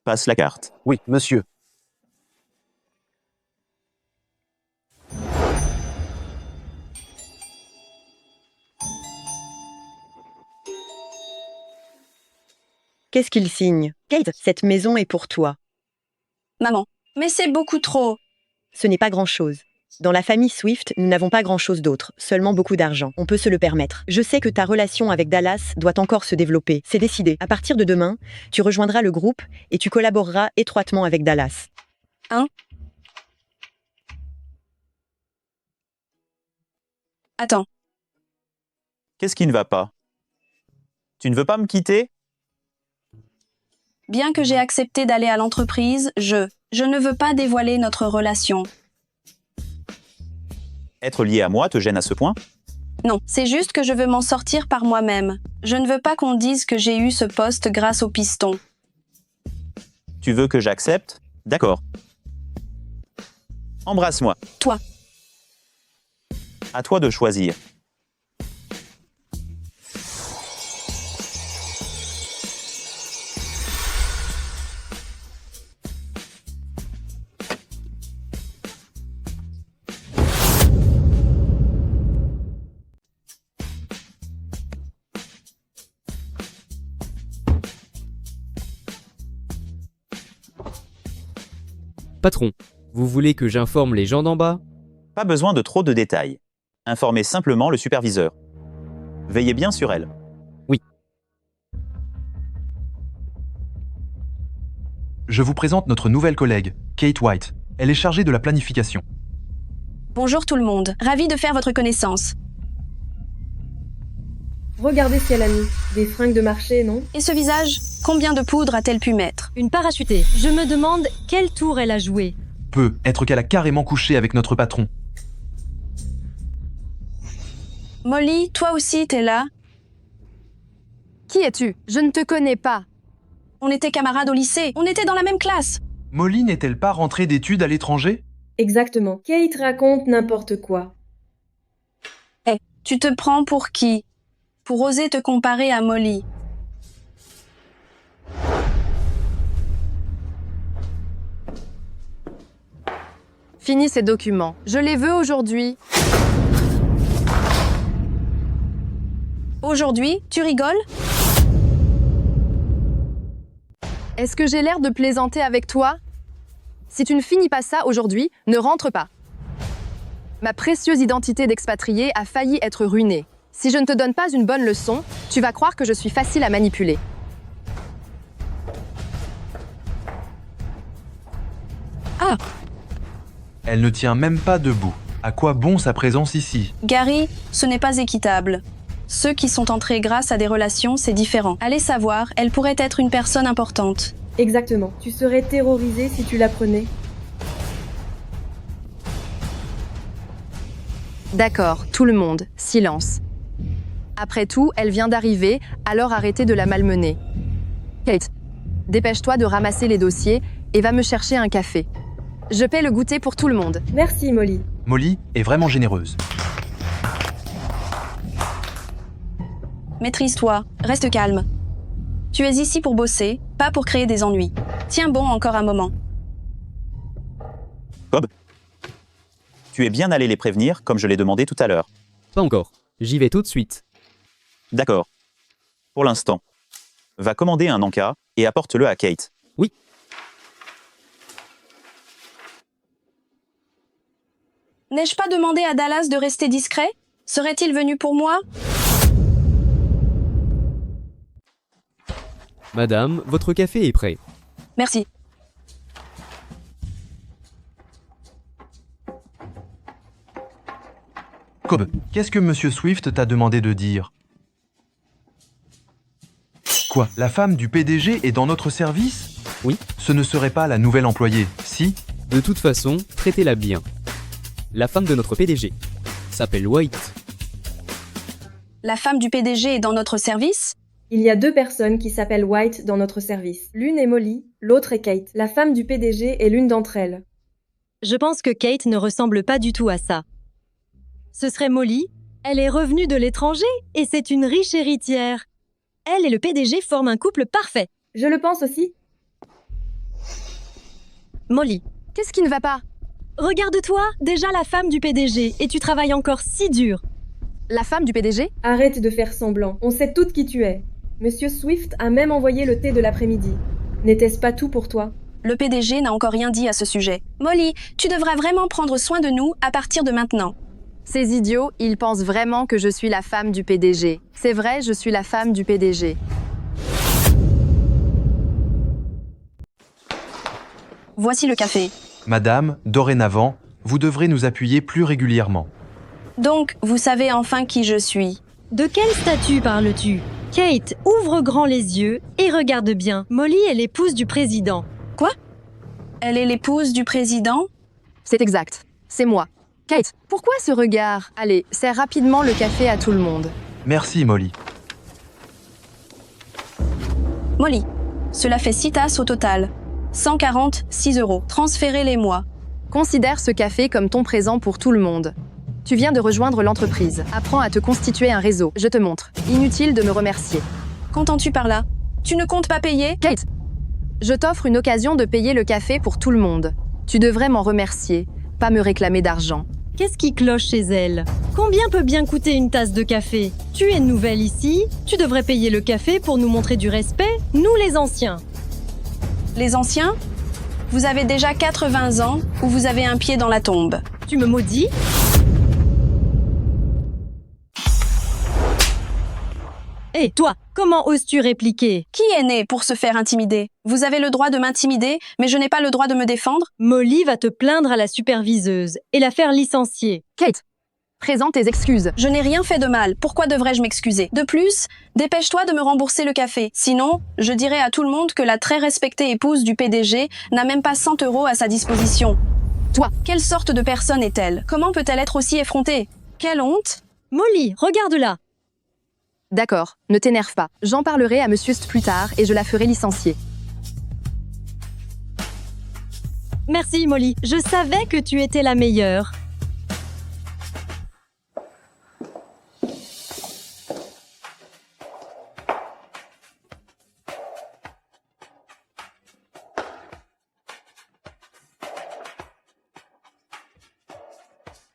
Passe la carte. Oui, monsieur. Qu'est-ce qu'il signe? Kate, cette maison est pour toi. Maman, mais c'est beaucoup trop. Ce n'est pas grand-chose. Dans la famille Swift, nous n'avons pas grand-chose d'autre, seulement beaucoup d'argent. On peut se le permettre. Je sais que ta relation avec Dallas doit encore se développer. C'est décidé. À partir de demain, tu rejoindras le groupe et tu collaboreras étroitement avec Dallas. Hein? Attends. Qu'est-ce qui ne va pas? Tu ne veux pas me quitter? Bien que j'ai accepté d'aller à l'entreprise, je ne veux pas dévoiler notre relation. Être lié à moi te gêne à ce point? Non, c'est juste que je veux m'en sortir par moi-même. Je ne veux pas qu'on dise que j'ai eu ce poste grâce au piston. Tu veux que j'accepte? D'accord. Embrasse-moi. Toi. À toi de choisir. Patron, vous voulez que j'informe les gens d'en bas? Pas besoin de trop de détails. Informez simplement le superviseur. Veillez bien sur elle. Oui. Je vous présente notre nouvelle collègue, Kate White. Elle est chargée de la planification. Bonjour tout le monde, ravie de faire votre connaissance. Regardez ce qu'elle a mis. Des fringues de marché, non? Et ce visage? Combien de poudre a-t-elle pu mettre? Une parachutée. Je me demande quel tour elle a joué. Peut être qu'elle a carrément couché avec notre patron. Molly, toi aussi t'es là? Qui es-tu? Je ne te connais pas. On était camarades au lycée, on était dans la même classe. Molly n'est-elle pas rentrée d'études à l'étranger? Exactement. Kate raconte n'importe quoi. Eh, tu te prends pour qui? Pour oser te comparer à Molly. Finis ces documents. Je les veux aujourd'hui. Aujourd'hui, tu rigoles? Est-ce que j'ai l'air de plaisanter avec toi? Si tu ne finis pas ça aujourd'hui, ne rentre pas. Ma précieuse identité d'expatrié a failli être ruinée. Si je ne te donne pas une bonne leçon, tu vas croire que je suis facile à manipuler. Ah! Elle ne tient même pas debout. À quoi bon sa présence ici? Gary, ce n'est pas équitable. Ceux qui sont entrés grâce à des relations, c'est différent. Allez savoir, elle pourrait être une personne importante. Exactement. Tu serais terrorisé si tu l'apprenais. D'accord, tout le monde, silence. Après tout, elle vient d'arriver, alors arrêtez de la malmener. Kate, dépêche-toi de ramasser les dossiers et va me chercher un café. Je paie le goûter pour tout le monde. Merci, Molly. Molly est vraiment généreuse. Maîtrise-toi, reste calme. Tu es ici pour bosser, pas pour créer des ennuis. Tiens bon encore un moment. Cobb, tu es bien allé les prévenir comme je l'ai demandé tout à l'heure. Pas encore. J'y vais tout de suite. D'accord. Pour l'instant. Va commander un encas et apporte-le à Kate. Oui. N'ai-je pas demandé à Dallas de rester discret? Serait-il venu pour moi? Madame, votre café est prêt. Merci. Cobb, qu'est-ce que Monsieur Swift t'a demandé de dire? Quoi? Quoi? La femme du PDG est dans notre service? Oui. Ce ne serait pas la nouvelle employée, si? De toute façon, traitez-la bien. La femme de notre PDG s'appelle White. La femme du PDG est dans notre service? Il y a 2 personnes qui s'appellent White dans notre service. L'une est Molly, l'autre est Kate. La femme du PDG est l'une d'entre elles. Je pense que Kate ne ressemble pas du tout à ça. Ce serait Molly. Elle est revenue de l'étranger et c'est une riche héritière. Elle et le PDG forment un couple parfait. Je le pense aussi. Molly, Qu'est-ce qui ne va pas? regarde-toi, déjà la femme du PDG et tu travailles encore si dur. La femme du PDG? Arrête de faire semblant. On sait toutes qui tu es. Monsieur Swift a même envoyé le thé de l'après-midi. N'était-ce pas tout pour toi? Le PDG n'a encore rien dit à ce sujet. Molly, tu devras vraiment prendre soin de nous à partir de maintenant. Ces idiots, ils pensent vraiment que je suis la femme du PDG. C'est vrai, je suis la femme du PDG. Voici le café. Madame, dorénavant, vous devrez nous appuyer plus régulièrement. Donc, vous savez enfin qui je suis. De quel statut parles-tu? Kate, ouvre grand les yeux et regarde bien. Molly est l'épouse du président. Quoi? Elle est l'épouse du président? C'est exact. C'est moi. Kate, pourquoi ce regard? Allez, sers rapidement le café à tout le monde. Merci, Molly. Molly, cela fait 6 tasses au total. 146 €. Transférez-les-moi. Considère ce café comme ton présent pour tout le monde. Tu viens de rejoindre l'entreprise. Apprends à te constituer un réseau. Je te montre. Inutile de me remercier. Qu'entends-tu par là? Tu ne comptes pas payer? Kate, je t'offre une occasion de payer le café pour tout le monde. Tu devrais m'en remercier, pas me réclamer d'argent. Qu'est-ce qui cloche chez elle? Combien peut bien coûter une tasse de café? Tu es nouvelle ici, tu devrais payer le café pour nous montrer du respect, nous les anciens. Les anciens? Vous avez déjà 80 ans ou vous avez un pied dans la tombe? Tu me maudis? Hé, toi, comment oses-tu répliquer? Qui est né pour se faire intimider? Vous avez le droit de m'intimider, mais je n'ai pas le droit de me défendre? Molly va te plaindre à la superviseuse et la faire licencier. Kate, présente tes excuses. Je n'ai rien fait de mal, pourquoi devrais-je m'excuser? De plus, dépêche-toi de me rembourser le café. Sinon, je dirai à tout le monde que la très respectée épouse du PDG n'a même pas 100 € à sa disposition. Toi, quelle sorte de personne est-elle? Comment peut-elle être aussi effrontée? Quelle honte! Molly, regarde-la. D'accord, ne t'énerve pas. J'en parlerai à Monsieur St plus tard et je la ferai licencier. Merci, Molly. Je savais que tu étais la meilleure.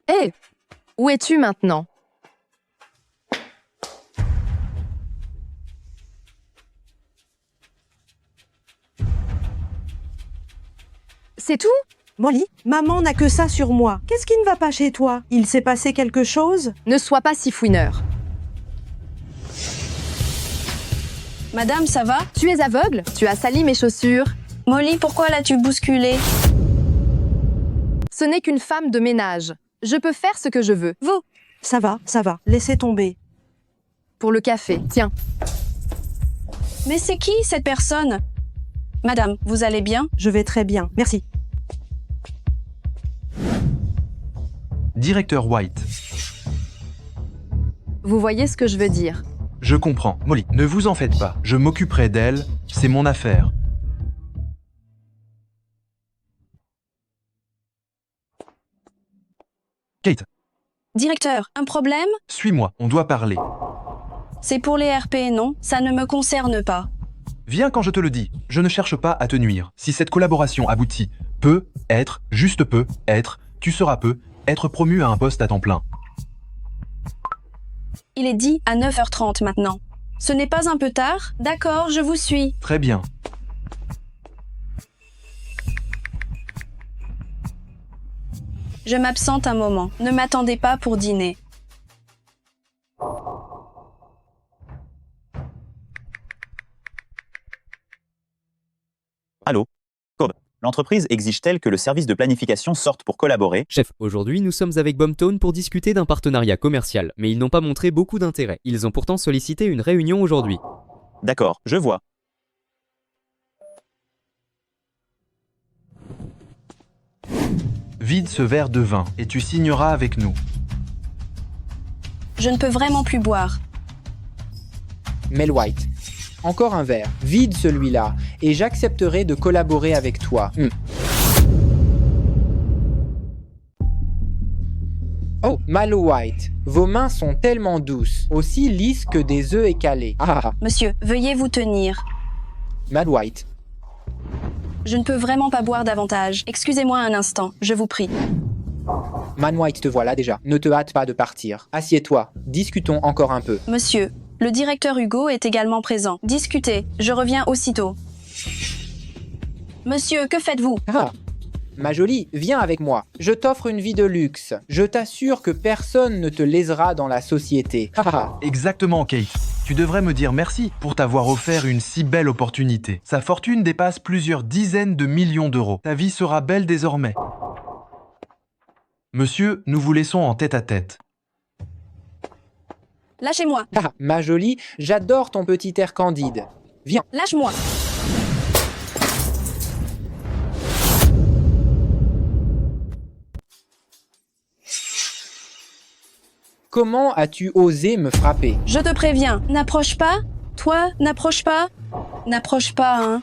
Hé, où es-tu maintenant? C'est tout? Molly, maman n'a que ça sur moi. Qu'est-ce qui ne va pas chez toi? Il s'est passé quelque chose? Ne sois pas si fouineur. Madame, ça va? Tu es aveugle? Tu as sali mes chaussures. Molly, pourquoi l'as-tu bousculée? Ce n'est qu'une femme de ménage. Je peux faire ce que je veux. Vous? Ça va, laissez tomber. Pour le café, tiens. Mais c'est qui cette personne? Madame, vous allez bien? Je vais très bien, merci. Directeur White. Vous voyez ce que je veux dire? Je comprends. Molly, ne vous en faites pas. Je m'occuperai d'elle. C'est mon affaire. Kate, Directeur, un problème? suis-moi. On doit parler. C'est pour les RP, non? Ça ne me concerne pas. Viens quand je te le dis. Je ne cherche pas à te nuire. Si cette collaboration aboutit, juste peut être, tu seras être promu à un poste à temps plein. Il est dit à 9h30 maintenant. Ce n'est pas un peu tard? D'accord, je vous suis. Très bien. Je m'absente un moment. Ne m'attendez pas pour dîner. Allô? Cobb, l'entreprise exige-t-elle que le service de planification sorte pour collaborer? Chef, aujourd'hui nous sommes avec Bombtone pour discuter d'un partenariat commercial, mais ils n'ont pas montré beaucoup d'intérêt. Ils ont pourtant sollicité une réunion aujourd'hui. D'accord, je vois. Vide ce verre de vin et tu signeras avec nous. Je ne peux vraiment plus boire. Mel White. Encore un verre. Vide celui-là, et j'accepterai de collaborer avec toi. Oh, Mal White. Vos mains sont tellement douces, aussi lisses que des œufs écalés. Monsieur, veuillez vous tenir. Mal White. Je ne peux vraiment pas boire davantage. Excusez-moi un instant, je vous prie. Man White, te voilà déjà. Ne te hâte pas de partir. Assieds-toi. Discutons encore un peu. Monsieur, le directeur Hugo est également présent. Discutez, je reviens aussitôt. Monsieur, que faites-vous? Ma jolie, viens avec moi. Je t'offre une vie de luxe. Je t'assure que personne ne te lésera dans la société. Exactement, Kate. Tu devrais me dire merci pour t'avoir offert une si belle opportunité. Sa fortune dépasse plusieurs dizaines de millions d'euros. Ta vie sera belle désormais. Monsieur, nous vous laissons en tête-à-tête. Lâchez-moi. Ma jolie, j'adore ton petit air candide. Viens. Lâche-moi. Comment as-tu osé me frapper? Je te préviens, n'approche pas. Toi, n'approche pas. N'approche pas, hein.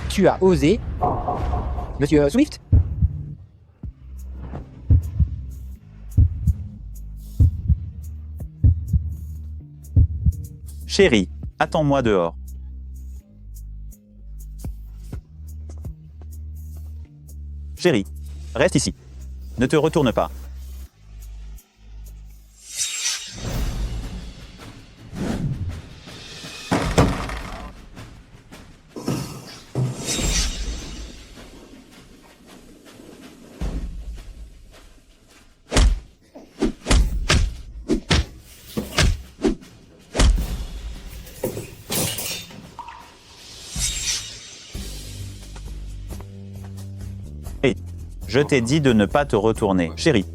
Tu as osé? Monsieur Swift? Chérie, attends-moi dehors. Chérie, reste ici. Ne te retourne pas. Hé, je t'ai dit de ne pas te retourner, chérie.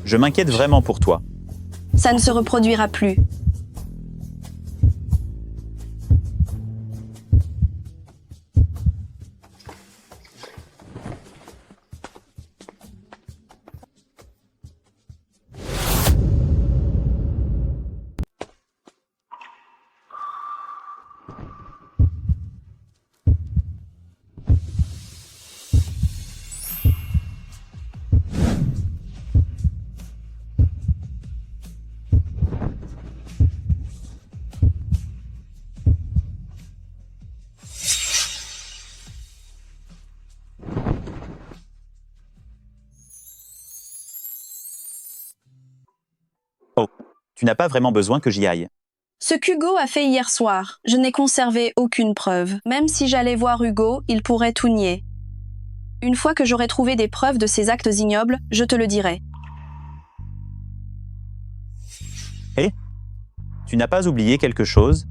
Je m'inquiète vraiment pour toi. Ça ne se reproduira plus. Oh, tu n'as pas vraiment besoin que j'y aille. Ce qu'Hugo a fait hier soir, je n'ai conservé aucune preuve. Même si j'allais voir Hugo, il pourrait tout nier. Une fois que j'aurai trouvé des preuves de ces actes ignobles, je te le dirai. Hé, tu n'as pas oublié quelque chose?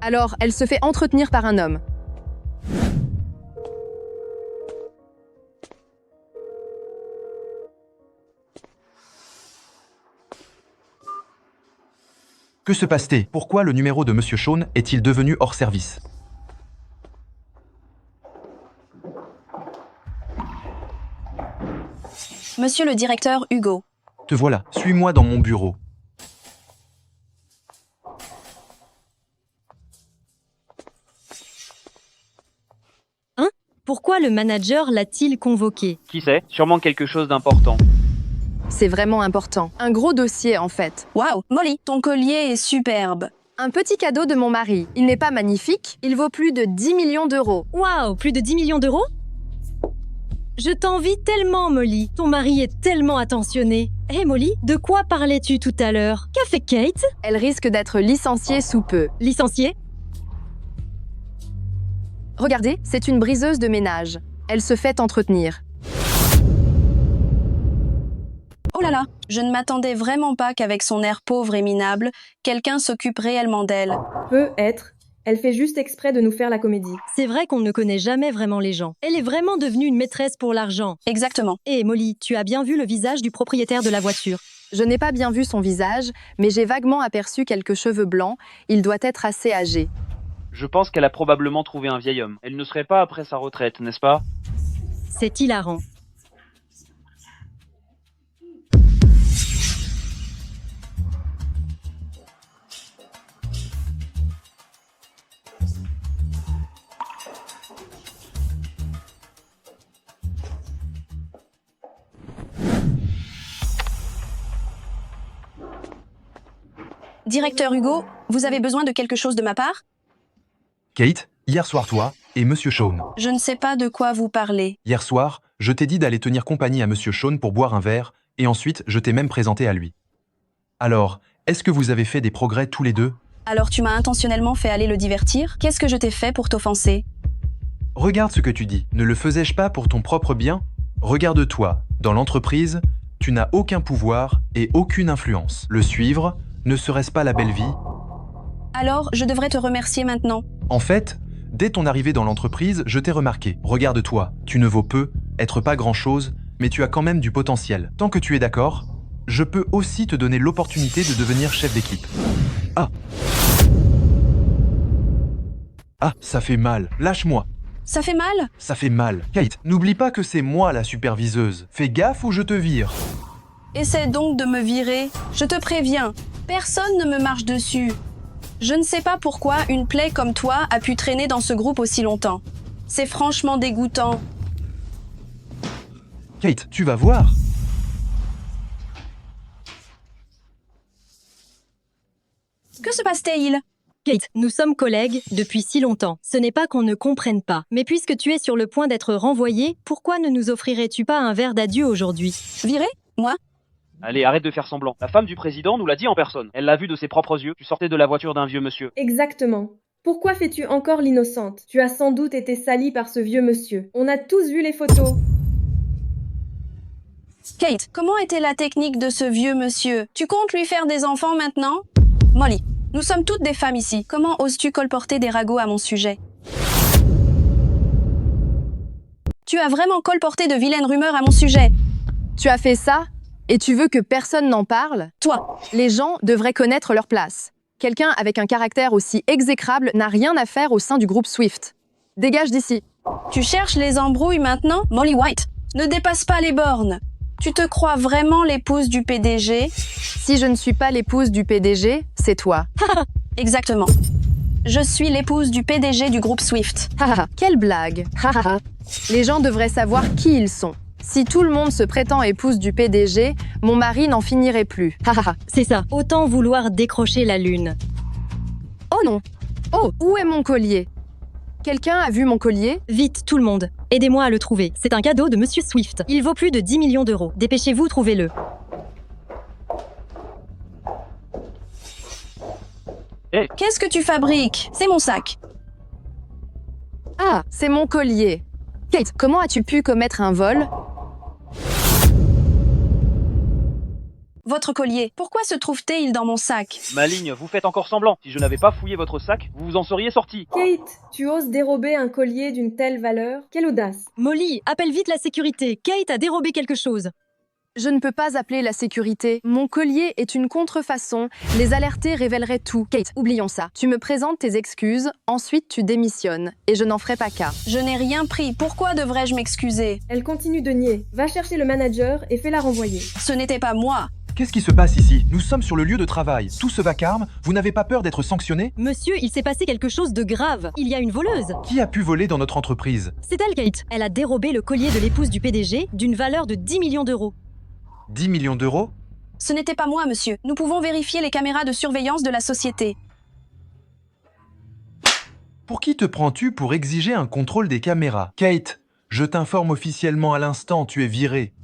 Alors, elle se fait entretenir par un homme. Que se passe-t-il? Pourquoi le numéro de Monsieur Shawn est-il devenu hors service? Monsieur le directeur Hugo. Te voilà, suis-moi dans mon bureau. Pourquoi le manager l'a-t-il convoqué? Qui sait? Sûrement quelque chose d'important. C'est vraiment important. Un gros dossier, en fait. Waouh, Molly, ton collier est superbe. Un petit cadeau de mon mari. Il n'est pas magnifique, il vaut plus de 10 millions d'euros. Waouh, plus de 10 millions d'euros? Je t'envie tellement, Molly. Ton mari est tellement attentionné. Hé Molly, de quoi parlais-tu tout à l'heure? Qu'a fait Kate? Elle risque d'être licenciée sous peu. Licenciée? Regardez, c'est une briseuse de ménage. Elle se fait entretenir. Oh là là, je ne m'attendais vraiment pas qu'avec son air pauvre et minable, quelqu'un s'occupe réellement d'elle. Peut-être. Elle fait juste exprès de nous faire la comédie. C'est vrai qu'on ne connaît jamais vraiment les gens. Elle est vraiment devenue une maîtresse pour l'argent. Exactement. Hé Molly, tu as bien vu le visage du propriétaire de la voiture? Je n'ai pas bien vu son visage, mais j'ai vaguement aperçu quelques cheveux blancs. Il doit être assez âgé. Je pense qu'elle a probablement trouvé un vieil homme. Elle ne serait pas après sa retraite, n'est-ce pas? C'est hilarant. Directeur Hugo, vous avez besoin de quelque chose de ma part? Kate, hier soir toi et Monsieur Shawn. Je ne sais pas de quoi vous parlez. Hier soir, je t'ai dit d'aller tenir compagnie à Monsieur Shawn pour boire un verre, et ensuite je t'ai même présenté à lui. Alors, est-ce que vous avez fait des progrès tous les deux? Alors tu m'as intentionnellement fait aller le divertir? Qu'est-ce que je t'ai fait pour t'offenser? Regarde ce que tu dis. Ne le faisais-je pas pour ton propre bien? Regarde-toi, dans l'entreprise, tu n'as aucun pouvoir et aucune influence. Le suivre, ne serait-ce pas la belle vie? Alors, je devrais te remercier maintenant. En fait, dès ton arrivée dans l'entreprise, je t'ai remarqué. Regarde-toi, tu ne vaux peu, être pas grand-chose, mais tu as quand même du potentiel. Tant que tu es d'accord, je peux aussi te donner l'opportunité de devenir chef d'équipe. Ah! Ah, ça fait mal. Lâche-moi. Ça fait mal? Ça fait mal. Kate, n'oublie pas que c'est moi la superviseuse. Fais gaffe ou je te vire. Essaie donc de me virer. Je te préviens, personne ne me marche dessus. Je ne sais pas pourquoi une plaie comme toi a pu traîner dans ce groupe aussi longtemps. C'est franchement dégoûtant. Kate, tu vas voir. Que se passe-t-il? Kate, nous sommes collègues depuis si longtemps. Ce n'est pas qu'on ne comprenne pas. Mais puisque tu es sur le point d'être renvoyé, pourquoi ne nous offrirais-tu pas un verre d'adieu aujourd'hui? Viré? Moi? Allez, arrête de faire semblant. La femme du président nous l'a dit en personne. Elle l'a vu de ses propres yeux. Tu sortais de la voiture d'un vieux monsieur. Exactement. Pourquoi fais-tu encore l'innocente? Tu as sans doute été salie par ce vieux monsieur. On a tous vu les photos. Kate, comment était la technique de ce vieux monsieur? Tu comptes lui faire des enfants maintenant? Molly, nous sommes toutes des femmes ici. Comment oses-tu colporter des ragots à mon sujet? Tu as vraiment colporté de vilaines rumeurs à mon sujet. Tu as fait ça? Et tu veux que personne n'en parle? Toi! Les gens devraient connaître leur place. Quelqu'un avec un caractère aussi exécrable n'a rien à faire au sein du groupe Swift. Dégage d'ici. Tu cherches les embrouilles maintenant? Molly White, ne dépasse pas les bornes. Tu te crois vraiment l'épouse du PDG? Si je ne suis pas l'épouse du PDG, c'est toi. Exactement. Je suis l'épouse du PDG du groupe Swift. Quelle blague. Les gens devraient savoir qui ils sont. Si tout le monde se prétend épouse du PDG, mon mari n'en finirait plus. C'est ça, autant vouloir décrocher la lune. Oh non! Oh, où est mon collier? Quelqu'un a vu mon collier? Vite, tout le monde. Aidez-moi à le trouver. C'est un cadeau de Monsieur Swift. Il vaut plus de 10 millions d'euros. Dépêchez-vous, trouvez-le. Hey. Qu'est-ce que tu fabriques? C'est mon sac. Ah, c'est mon collier. Kate, comment as-tu pu commettre un vol? Votre collier, pourquoi se trouve-t-il dans mon sac? Maligne, vous faites encore semblant. Si je n'avais pas fouillé votre sac, vous vous en seriez sorti. Kate, tu oses dérober un collier d'une telle valeur? Quelle audace! Molly, appelle vite la sécurité. Kate a dérobé quelque chose. Je ne peux pas appeler la sécurité. Mon collier est une contrefaçon. Les alertés révéleraient tout. Kate, oublions ça. Tu me présentes tes excuses, ensuite tu démissionnes. Et je n'en ferai pas cas. Je n'ai rien pris. Pourquoi devrais-je m'excuser? Elle continue de nier. Va chercher le manager et fais-la renvoyer. Ce n'était pas moi. Qu'est-ce qui se passe ici? Nous sommes sur le lieu de travail. Tout ce vacarme, vous n'avez pas peur d'être sanctionné? Monsieur, il s'est passé quelque chose de grave. Il y a une voleuse. Qui a pu voler dans notre entreprise? C'est elle, Kate. Elle a dérobé le collier de l'épouse du PDG d'une valeur de 10 millions d'euros. 10 millions d'euros? Ce n'était pas moi, monsieur. Nous pouvons vérifier les caméras de surveillance de la société. Pour qui te prends-tu pour exiger un contrôle des caméras? Kate, Je t'informe officiellement à l'instant, tu es viré.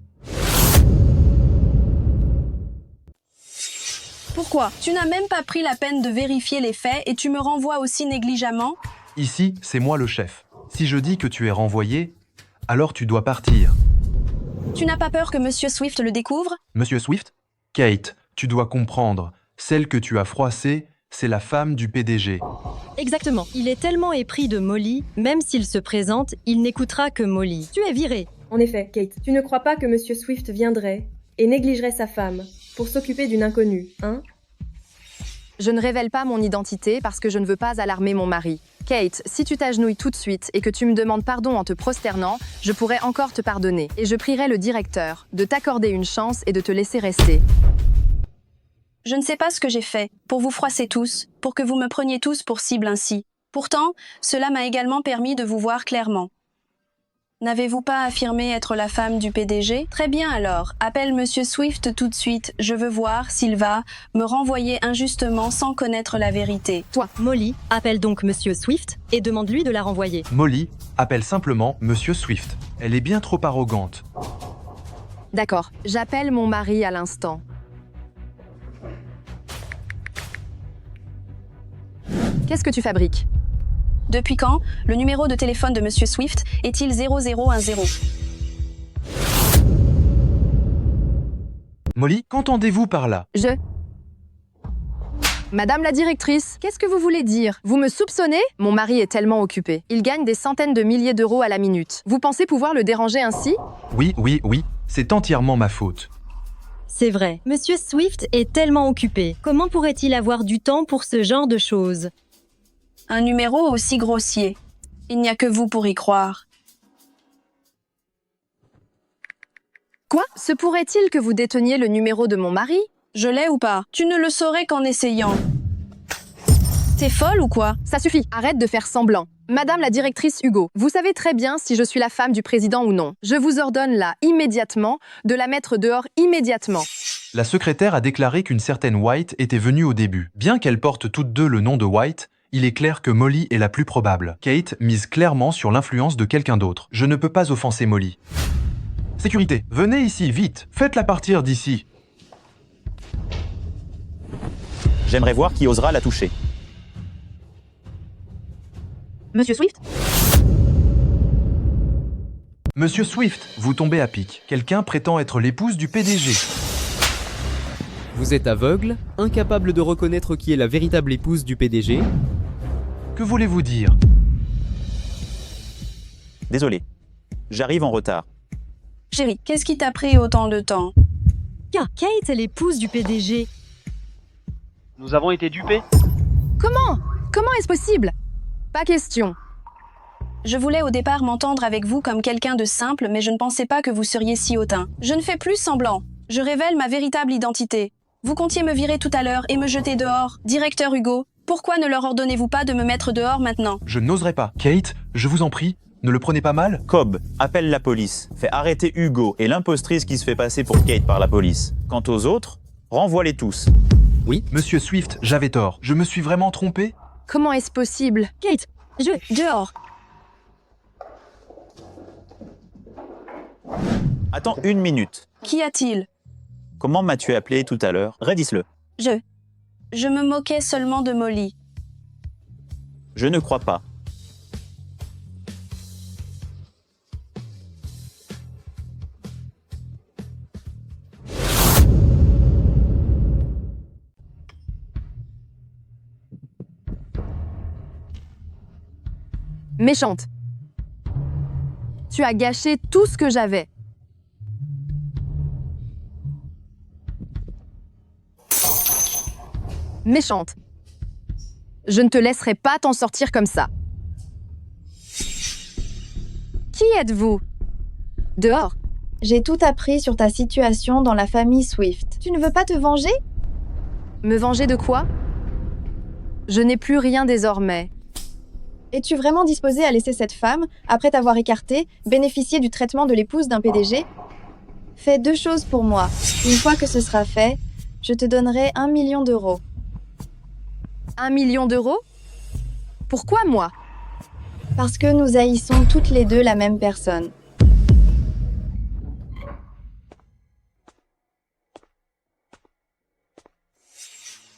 Pourquoi? Tu n'as même pas pris la peine de vérifier les faits et tu me renvoies aussi négligemment? Ici, c'est moi le chef. Si je dis que tu es renvoyé, alors tu dois partir. Tu n'as pas peur que Monsieur Swift le découvre? Monsieur Swift? Kate, tu dois comprendre. Celle que tu as froissée, c'est la femme du PDG. Exactement. Il est tellement épris de Molly, même s'il se présente, il n'écoutera que Molly. Tu es viré. En effet, Kate, tu ne crois pas que Monsieur Swift viendrait et négligerait sa femme pour s'occuper d'une inconnue, hein? Je ne révèle pas mon identité parce que je ne veux pas alarmer mon mari. Kate, si tu t'agenouilles tout de suite et que tu me demandes pardon en te prosternant, je pourrais encore te pardonner. Et je prierai le directeur de t'accorder une chance et de te laisser rester. Je ne sais pas ce que j'ai fait pour vous froisser tous, pour que vous me preniez tous pour cible ainsi. Pourtant, cela m'a également permis de vous voir clairement. N'avez-vous pas affirmé être la femme du PDG? Très bien alors, appelle Monsieur Swift tout de suite. Je veux voir s'il va me renvoyer injustement sans connaître la vérité. Toi, Molly, appelle donc Monsieur Swift et demande-lui de la renvoyer. Molly, appelle simplement Monsieur Swift. Elle est bien trop arrogante. D'accord, j'appelle mon mari à l'instant. Qu'est-ce que tu fabriques? Depuis quand le numéro de téléphone de Monsieur Swift est-il 0010? Molly, qu'entendez-vous par là? Madame la directrice, qu'est-ce que vous voulez dire? Vous me soupçonnez? Mon mari est tellement occupé. Il gagne des centaines de milliers d'euros à la minute. Vous pensez pouvoir le déranger ainsi? Oui, c'est entièrement ma faute. C'est vrai, Monsieur Swift est tellement occupé. Comment pourrait-il avoir du temps pour ce genre de choses? Un numéro aussi grossier. Il n'y a que vous pour y croire. Quoi? Se pourrait-il que vous déteniez le numéro de mon mari? Je l'ai ou pas? Tu ne le saurais qu'en essayant. T'es folle ou quoi? Ça suffit, arrête de faire semblant. Madame la directrice Hugo, vous savez très bien si je suis la femme du président ou non. Je vous ordonne là, immédiatement, de la mettre dehors immédiatement. La secrétaire a déclaré qu'une certaine White était venue au début. Bien qu'elles portent toutes deux le nom de White, il est clair que Molly est la plus probable. Kate mise clairement sur l'influence de quelqu'un d'autre. Je ne peux pas offenser Molly. Sécurité, venez ici, vite. Faites-la partir d'ici. J'aimerais voir qui osera la toucher. Monsieur Swift? Monsieur Swift, vous tombez à pic. Quelqu'un prétend être l'épouse du PDG. Vous êtes aveugle, incapable de reconnaître qui est la véritable épouse du PDG. Que voulez-vous dire? Désolé, j'arrive en retard. Chérie, qu'est-ce qui t'a pris autant de temps? Kate est l'épouse du PDG. Nous avons été dupés. Comment? Comment est-ce possible? Pas question. Je voulais au départ m'entendre avec vous comme quelqu'un de simple, mais je ne pensais pas que vous seriez si hautain. Je ne fais plus semblant. Je révèle ma véritable identité. Vous comptiez me virer tout à l'heure et me jeter dehors. Directeur Hugo, pourquoi ne leur ordonnez-vous pas de me mettre dehors maintenant? Je n'oserais pas. Kate, je vous en prie, ne le prenez pas mal? Cobb, appelle la police. Fais arrêter Hugo et l'impostrice qui se fait passer pour Kate par la police. Quant aux autres, renvoie-les tous. Oui, Monsieur Swift, j'avais tort. Je me suis vraiment trompé? Comment est-ce possible? Kate, dehors. Attends une minute. Qu'y a-t-il? Comment m'as-tu appelé tout à l'heure? Redis-le. Je me moquais seulement de Molly. Je ne crois pas. Méchante. Tu as gâché tout ce que j'avais. Méchante. Je ne te laisserai pas t'en sortir comme ça. Qui êtes-vous? Dehors. J'ai tout appris sur ta situation dans la famille Swift. Tu ne veux pas te venger? Me venger de quoi? Je n'ai plus rien désormais. Es-tu vraiment disposé à laisser cette femme, après t'avoir écartée, bénéficier du traitement de l'épouse d'un PDG? Fais 2 choses pour moi. Une fois que ce sera fait, je te donnerai 1 million d'euros. 1 million d'euros? Pourquoi moi? Parce que nous haïssons toutes les deux la même personne.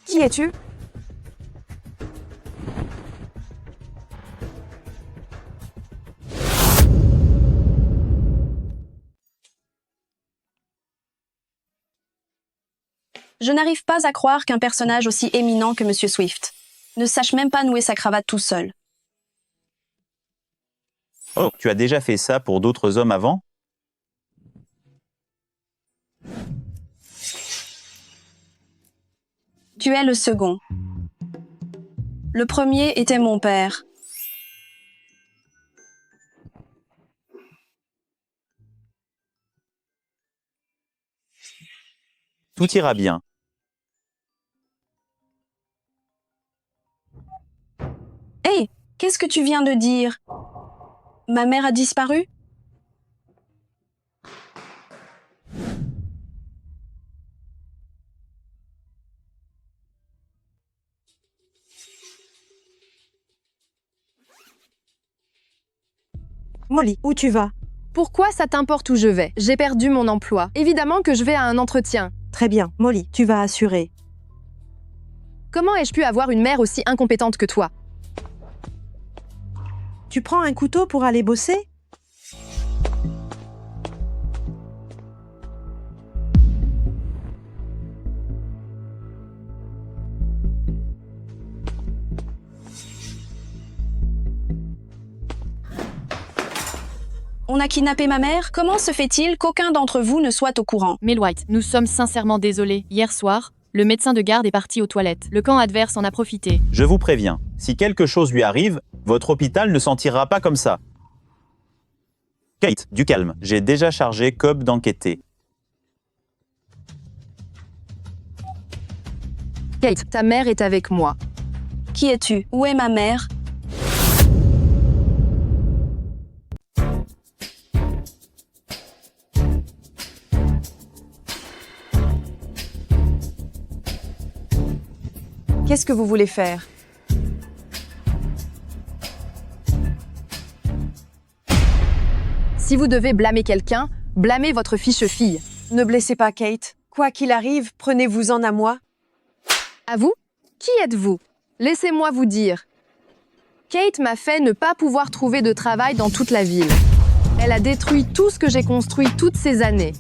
Qui es-tu? Je n'arrive pas à croire qu'un personnage aussi éminent que Monsieur Swift ne sache même pas nouer sa cravate tout seul. Oh, tu as déjà fait ça pour d'autres hommes avant? Tu es le second. Le premier était mon père. Tout ira bien. Hé, qu'est-ce que tu viens de dire? Ma mère a disparu? Molly, où tu vas? Pourquoi ça t'importe où je vais? J'ai perdu mon emploi. Évidemment que je vais à un entretien. Très bien, Molly, tu vas assurer. Comment ai-je pu avoir une mère aussi incompétente que toi? Tu prends un couteau pour aller bosser? On a kidnappé ma mère? Comment se fait-il qu'aucun d'entre vous ne soit au courant? Mill White, nous sommes sincèrement désolés. Hier soir, le médecin de garde est parti aux toilettes. Le camp adverse en a profité. Je vous préviens, si quelque chose lui arrive, votre hôpital ne s'en tirera pas comme ça. Kate, du calme. J'ai déjà chargé Cobb d'enquêter. Kate, ta mère est avec moi. Qui es-tu? Où est ma mère? Qu'est-ce que vous voulez faire? Si vous devez blâmer quelqu'un, blâmez votre fiche fille. Ne blessez pas Kate. Quoi qu'il arrive, prenez-vous-en à moi. À vous? Qui êtes-vous? Laissez-moi vous dire. Kate m'a fait ne pas pouvoir trouver de travail dans toute la ville. Elle a détruit tout ce que j'ai construit toutes ces années.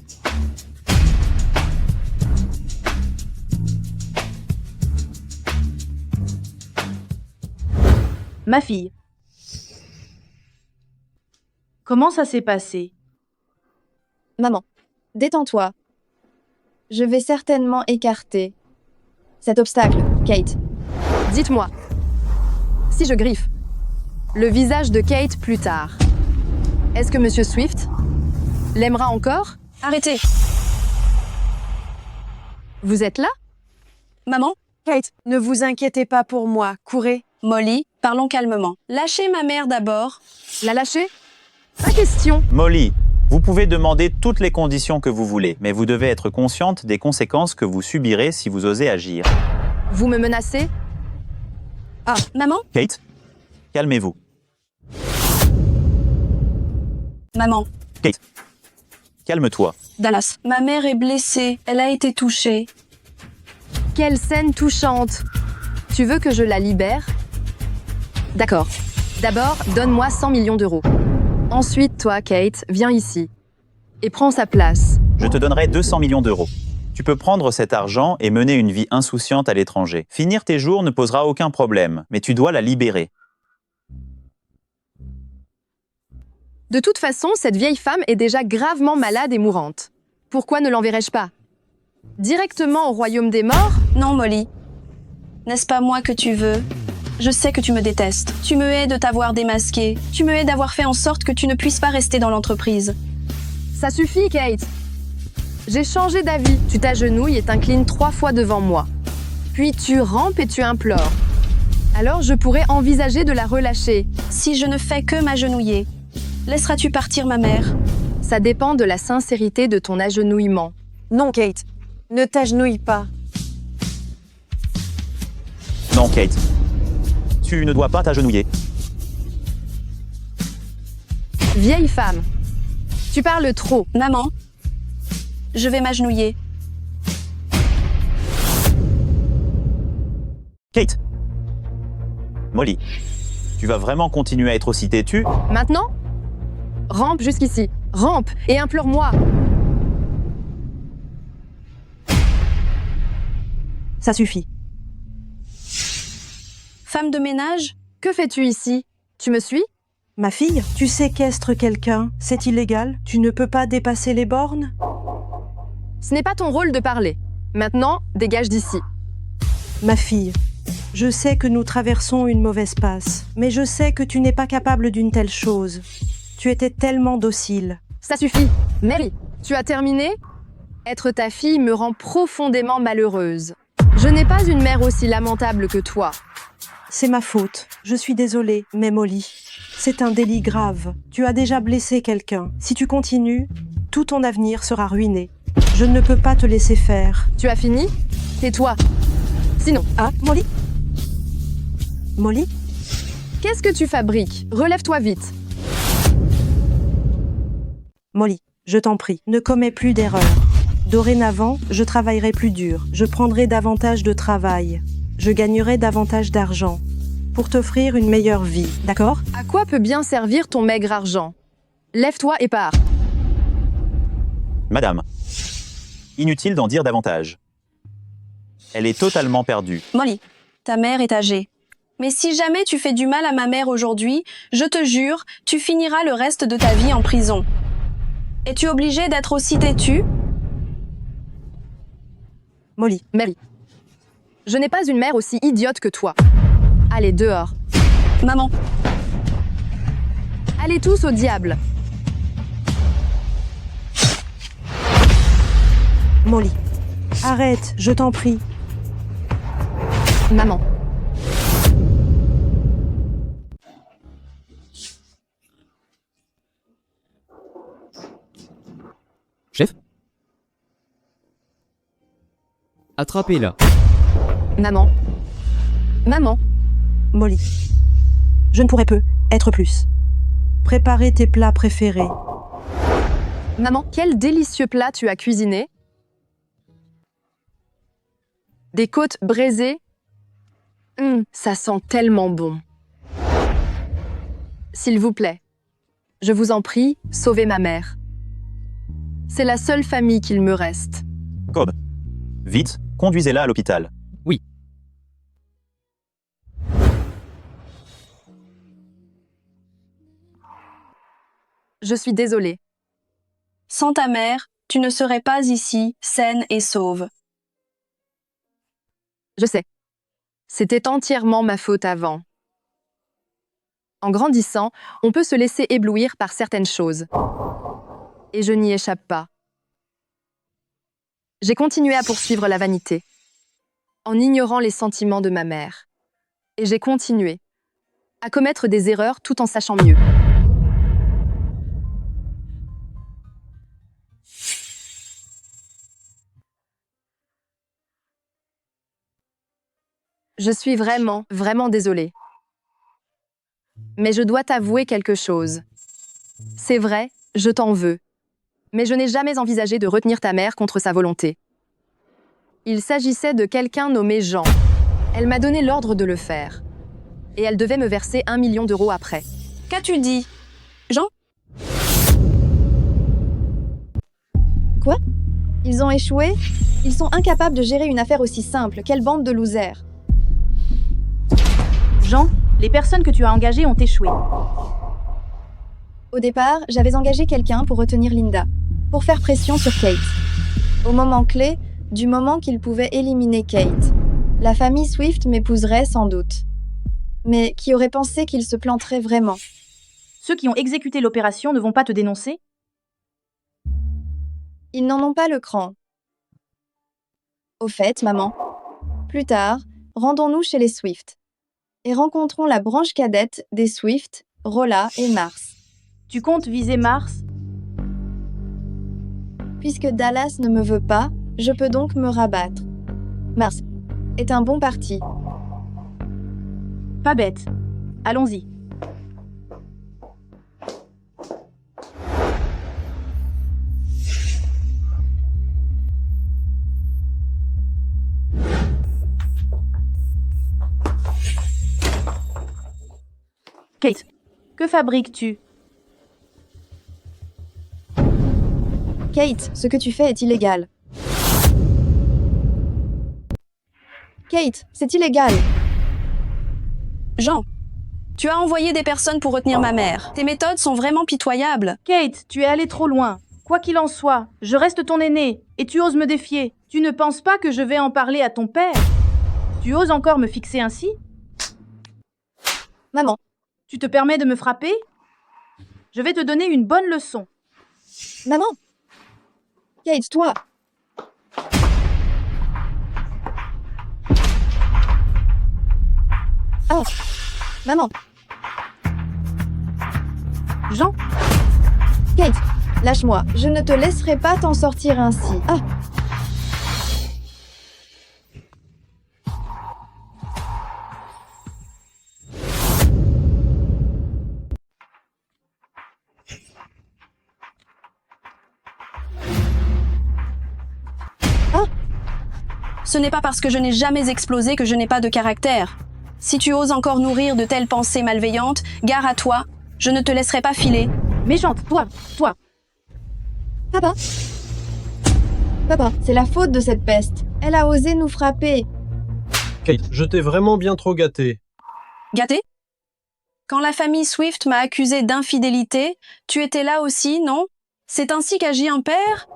Ma fille. Comment ça s'est passé? Maman, détends-toi. Je vais certainement écarter cet obstacle, Kate. Dites-moi, si je griffe le visage de Kate plus tard, est-ce que Monsieur Swift l'aimera encore? Arrêtez! Vous êtes là? Maman? Kate, ne vous inquiétez pas pour moi. Courez. Molly, parlons calmement. Lâchez ma mère d'abord. La lâcher? Pas question. Molly, vous pouvez demander toutes les conditions que vous voulez, mais vous devez être consciente des conséquences que vous subirez si vous osez agir. Vous me menacez? Ah, maman? Kate, calmez-vous. Maman. Kate, calme-toi. Dallas. Ma mère est blessée. Elle a été touchée. Quelle scène touchante! Tu veux que je la libère? D'accord. D'abord, donne-moi 100 millions d'euros. Ensuite, toi, Kate, viens ici. Et prends sa place. Je te donnerai 200 millions d'euros. Tu peux prendre cet argent et mener une vie insouciante à l'étranger. Finir tes jours ne posera aucun problème, mais tu dois la libérer. De toute façon, cette vieille femme est déjà gravement malade et mourante. Pourquoi ne l'enverrai-je pas? Directement au royaume des morts? Non, Molly. N'est-ce pas moi que tu veux? Je sais que tu me détestes. Tu me hais de t'avoir démasqué. Tu me hais d'avoir fait en sorte que tu ne puisses pas rester dans l'entreprise. Ça suffit, Kate. J'ai changé d'avis. Tu t'agenouilles et t'inclines 3 fois devant moi. Puis tu rampes et tu implores. Alors je pourrais envisager de la relâcher. Si je ne fais que m'agenouiller, laisseras-tu partir ma mère? Ça dépend de la sincérité de ton agenouillement. Non, Kate. Ne t'agenouille pas. Non, Kate. Tu ne dois pas t'agenouiller. Vieille femme. Tu parles trop. Maman, je vais m'agenouiller. Kate. Molly, tu vas vraiment continuer à être aussi têtue? Maintenant? Rampe jusqu'ici. Rampe et implore-moi. Ça suffit. Femme de ménage, que fais-tu ici? Tu me suis? Ma fille, tu séquestres quelqu'un, c'est illégal? Tu ne peux pas dépasser les bornes? Ce n'est pas ton rôle de parler. Maintenant, dégage d'ici. Ma fille, je sais que nous traversons une mauvaise passe, mais je sais que tu n'es pas capable d'une telle chose. Tu étais tellement docile. Ça suffit. Mary, tu as terminé? Être ta fille me rend profondément malheureuse. Je n'ai pas une mère aussi lamentable que toi. C'est ma faute. Je suis désolée, mais Molly, c'est un délit grave. Tu as déjà blessé quelqu'un. Si tu continues, tout ton avenir sera ruiné. Je ne peux pas te laisser faire. Tu as fini? Tais-toi. Sinon... Ah, Molly? Molly? Qu'est-ce que tu fabriques? Relève-toi vite. Molly, je t'en prie, ne commets plus d'erreurs. Dorénavant, je travaillerai plus dur. Je prendrai davantage de travail. Je gagnerai davantage d'argent pour t'offrir une meilleure vie, d'accord? À quoi peut bien servir ton maigre argent? Lève-toi et pars. Madame, inutile d'en dire davantage. Elle est totalement perdue. Molly, ta mère est âgée. Mais si jamais tu fais du mal à ma mère aujourd'hui, je te jure, tu finiras le reste de ta vie en prison. Es-tu obligée d'être aussi têtue? Molly. Mary. Je n'ai pas une mère aussi idiote que toi. Allez, dehors. Maman. Allez tous au diable. Molly. Arrête, je t'en prie. Maman. Chef? Attrapez-la. Maman. Maman. Molly. Je ne pourrais peu être plus. Préparez tes plats préférés. Maman, quel délicieux plat tu as cuisiné? Des côtes braisées? Ça sent tellement bon. S'il vous plaît, je vous en prie, sauvez ma mère. C'est la seule famille qu'il me reste. Cobb, vite, conduisez-la à l'hôpital. Oui. Je suis désolée. Sans ta mère, tu ne serais pas ici, saine et sauve. Je sais. C'était entièrement ma faute avant. En grandissant, on peut se laisser éblouir par certaines choses. Et je n'y échappe pas. J'ai continué à poursuivre la vanité, en ignorant les sentiments de ma mère. Et j'ai continué à commettre des erreurs tout en sachant mieux. Je suis vraiment, vraiment désolée. Mais je dois t'avouer quelque chose. C'est vrai, je t'en veux. Mais je n'ai jamais envisagé de retenir ta mère contre sa volonté. Il s'agissait de quelqu'un nommé Jean. Elle m'a donné l'ordre de le faire. Et elle devait me verser 1 million d'euros après. Qu'as-tu dit? Jean? Quoi? Ils ont échoué? Ils sont incapables de gérer une affaire aussi simple. Quelle bande de losers! Jean, les personnes que tu as engagées ont échoué. Au départ, j'avais engagé quelqu'un pour retenir Linda, pour faire pression sur Kate. Au moment clé, du moment qu'il pouvait éliminer Kate, la famille Swift m'épouserait sans doute. Mais qui aurait pensé qu'il se planterait vraiment? Ceux qui ont exécuté l'opération ne vont pas te dénoncer? Ils n'en ont pas le cran. Au fait, maman, plus tard, rendons-nous chez les Swift et rencontrons la branche cadette des Swift, Rolla et Mars. Tu comptes viser Mars? Puisque Dallas ne me veut pas, je peux donc me rabattre. Mars est un bon parti. Pas bête. Allons-y. Kate, que fabriques-tu? Kate, ce que tu fais est illégal. Kate, c'est illégal. Jean, tu as envoyé des personnes pour retenir ma mère. Tes méthodes sont vraiment pitoyables. Kate, tu es allée trop loin. Quoi qu'il en soit, je reste ton aîné, et tu oses me défier. Tu ne penses pas que je vais en parler à ton père? Tu oses encore me fixer ainsi? Maman. Tu te permets de me frapper? Je vais te donner une bonne leçon. Maman. Kate, toi. Oh. Maman. Jean. Kate, lâche-moi. Je ne te laisserai pas t'en sortir ainsi. Ah. Ce n'est pas parce que je n'ai jamais explosé que je n'ai pas de caractère. Si tu oses encore nourrir de telles pensées malveillantes, gare à toi, je ne te laisserai pas filer. Méchante, toi. Papa. Papa, c'est la faute de cette peste. Elle a osé nous frapper. Kate, je t'ai vraiment bien trop gâté. Gâté? Quand la famille Swift m'a accusé d'infidélité, tu étais là aussi, non? C'est ainsi qu'agit un père?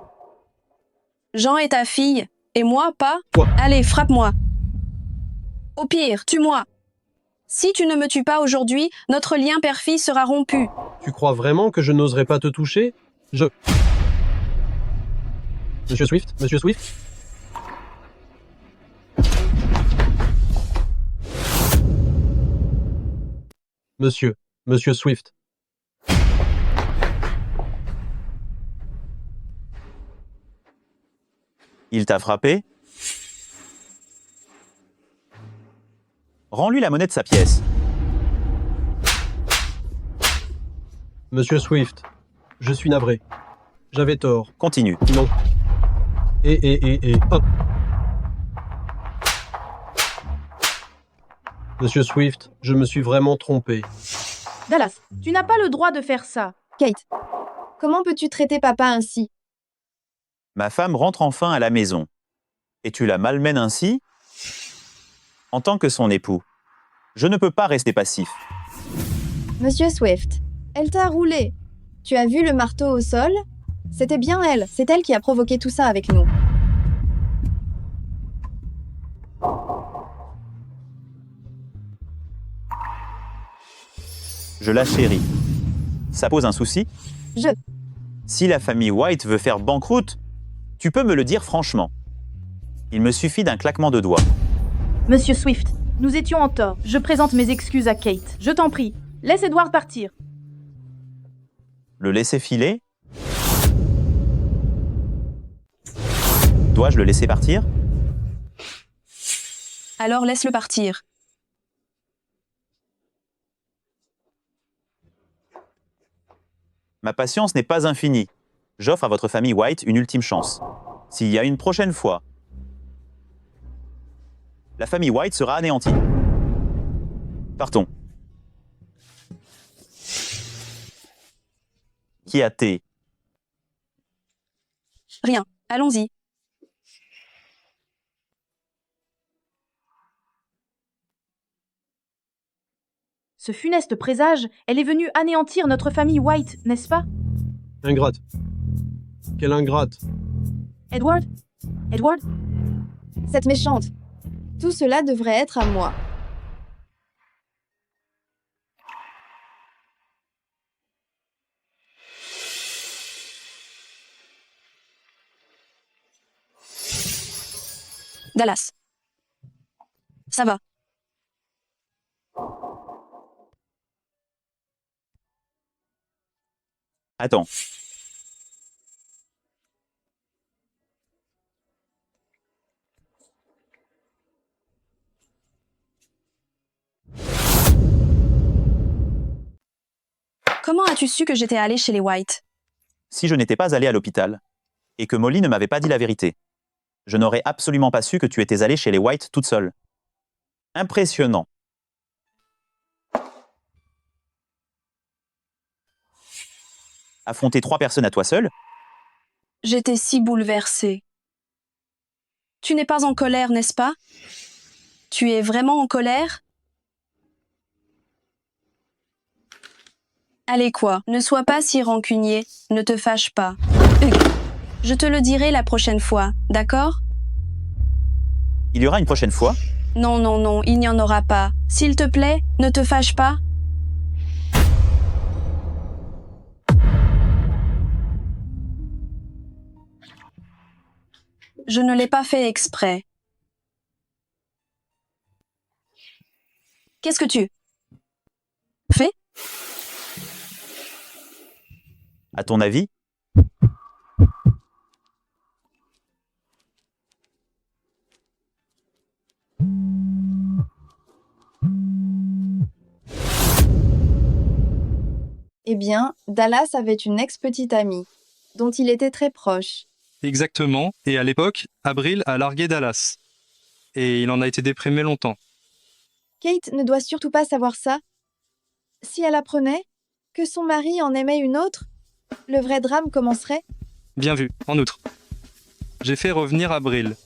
Jean est ta fille, et moi pas? Quoi? Allez, frappe-moi. Au pire, tue-moi. Si tu ne me tues pas aujourd'hui, notre lien père-fille sera rompu. Tu crois vraiment que je n'oserais pas te toucher? Monsieur Swift? Monsieur Swift? Monsieur Swift. Il t'a frappé? Rends-lui la monnaie de sa pièce. Monsieur Swift, je suis navré. J'avais tort. Continue. Non. Oh. Monsieur Swift, je me suis vraiment trompé. Dallas, tu n'as pas le droit de faire ça. Kate, comment peux-tu traiter papa ainsi? Ma femme rentre enfin à la maison. Et tu la malmènes ainsi? En tant que son époux, je ne peux pas rester passif. Monsieur Swift, elle t'a roulé. Tu as vu le marteau au sol? C'était bien elle. C'est elle qui a provoqué tout ça avec nous. Je la chéris. Ça pose un souci? Si la famille White veut faire banqueroute, tu peux me le dire franchement. Il me suffit d'un claquement de doigts. Monsieur Swift, nous étions en tort. Je présente mes excuses à Kate. Je t'en prie, laisse Edward partir. Le laisser filer? Dois-je le laisser partir? Alors laisse-le partir. Ma patience n'est pas infinie. J'offre à votre famille White une ultime chance. S'il y a une prochaine fois, la famille White sera anéantie. Partons. Qui a thé? Rien. Allons-y. Ce funeste présage, elle est venue anéantir notre famille White, n'est-ce pas? Ingrate. Quelle ingrate. Edward? Edward? Cette méchante. Tout cela devrait être à moi. Dallas. Ça va. Attends. Comment as-tu su que j'étais allée chez les White? Si je n'étais pas allé à l'hôpital, et que Molly ne m'avait pas dit la vérité, je n'aurais absolument pas su que tu étais allée chez les White toute seule. Impressionnant. Affronter 3 personnes à toi seul? J'étais si bouleversée. Tu n'es pas en colère, n'est-ce pas? Tu es vraiment en colère? Allez quoi, ne sois pas si rancunier, ne te fâche pas. Je te le dirai la prochaine fois, d'accord? Il y aura une prochaine fois? Non, non, non, il n'y en aura pas. S'il te plaît, ne te fâche pas. Je ne l'ai pas fait exprès. Qu'est-ce que tu fais? À ton avis? Eh bien, Dallas avait une ex-petite amie, dont il était très proche. Exactement, et à l'époque, Abril a largué Dallas. Et il en a été déprimé longtemps. Kate ne doit surtout pas savoir ça. Si elle apprenait que son mari en aimait une autre, le vrai drame commencerait. Bien vu, en outre. J'ai fait revenir Abril.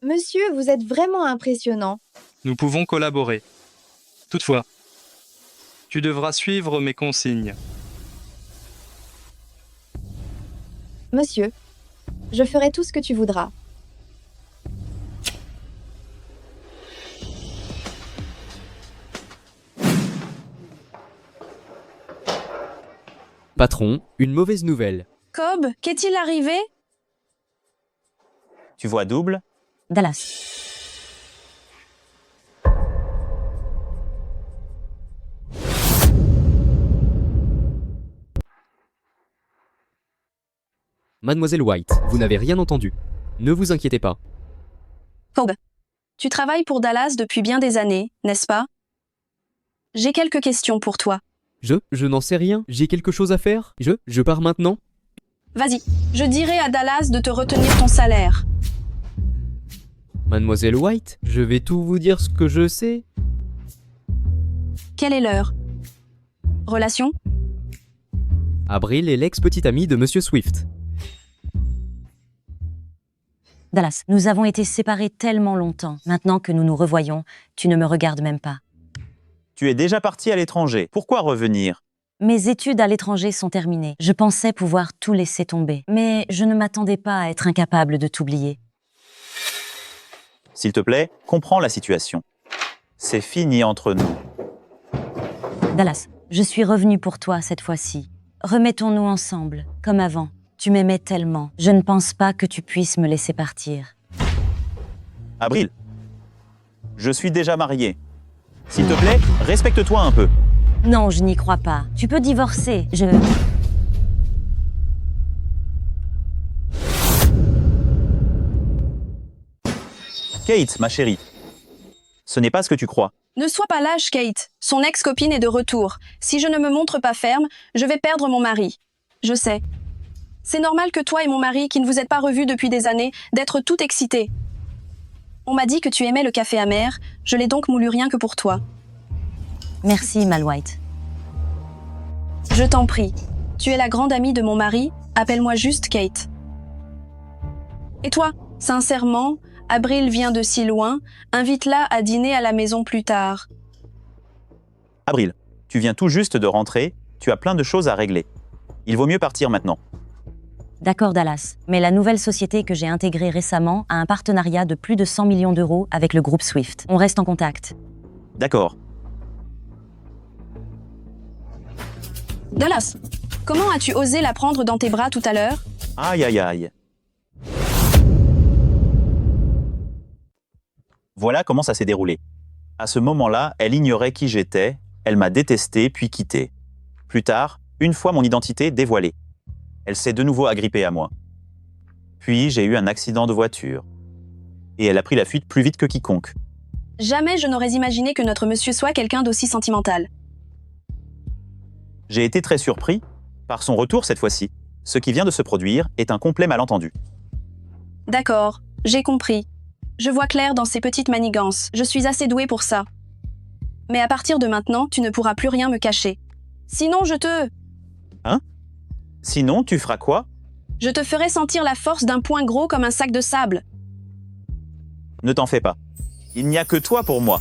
Monsieur, vous êtes vraiment impressionnant. Nous pouvons collaborer. Toutefois, tu devras suivre mes consignes. Monsieur, je ferai tout ce que tu voudras. Patron, une mauvaise nouvelle. Cobb, qu'est-il arrivé? Tu vois double? Dallas. Mademoiselle White, vous n'avez rien entendu. Ne vous inquiétez pas. Cobb, tu travailles pour Dallas depuis bien des années, n'est-ce pas? J'ai quelques questions pour toi. Je n'en sais rien. J'ai quelque chose à faire. Je pars maintenant. Vas-y, je dirai à Dallas de te retenir ton salaire. Mademoiselle White, je vais tout vous dire ce que je sais. Quelle est l'heure? Relation? Abril est l'ex-petite amie de Monsieur Swift. Dallas, nous avons été séparés tellement longtemps. Maintenant que nous nous revoyons, tu ne me regardes même pas. Tu es déjà parti à l'étranger. Pourquoi revenir? Mes études à l'étranger sont terminées. Je pensais pouvoir tout laisser tomber. Mais je ne m'attendais pas à être incapable de t'oublier. S'il te plaît, comprends la situation. C'est fini entre nous. Dallas, je suis revenue pour toi cette fois-ci. Remettons-nous ensemble, comme avant. Tu m'aimais tellement. Je ne pense pas que tu puisses me laisser partir. Abril, je suis déjà marié. S'il te plaît, respecte-toi un peu. Non, je n'y crois pas. Tu peux divorcer. Kate, ma chérie, ce n'est pas ce que tu crois. Ne sois pas lâche, Kate. Son ex-copine est de retour. Si je ne me montre pas ferme, je vais perdre mon mari. Je sais. C'est normal que toi et mon mari, qui ne vous êtes pas revus depuis des années, d'être tout excités. On m'a dit que tu aimais le café amer, je l'ai donc moulu rien que pour toi. Merci, Mal White. Je t'en prie. Tu es la grande amie de mon mari, appelle-moi juste Kate. Et toi, sincèrement, Abril vient de si loin, invite-la à dîner à la maison plus tard. Abril, tu viens tout juste de rentrer, tu as plein de choses à régler. Il vaut mieux partir maintenant. D'accord, Dallas. Mais la nouvelle société que j'ai intégrée récemment a un partenariat de plus de 100 millions d'euros avec le groupe Swift. On reste en contact. D'accord. Dallas, comment as-tu osé la prendre dans tes bras tout à l'heure? Aïe aïe aïe. Voilà comment ça s'est déroulé. À ce moment-là, elle ignorait qui j'étais, elle m'a détesté puis quitté. Plus tard, une fois mon identité dévoilée, elle s'est de nouveau agrippée à moi. Puis j'ai eu un accident de voiture. Et elle a pris la fuite plus vite que quiconque. Jamais je n'aurais imaginé que notre monsieur soit quelqu'un d'aussi sentimental. J'ai été très surpris par son retour cette fois-ci. Ce qui vient de se produire est un complet malentendu. D'accord, j'ai compris. Je vois clair dans ces petites manigances. Je suis assez douée pour ça. Mais à partir de maintenant, tu ne pourras plus rien me cacher. Sinon, je te... Hein? Sinon, tu feras quoi? Je te ferai sentir la force d'un poing gros comme un sac de sable. Ne t'en fais pas. Il n'y a que toi pour moi.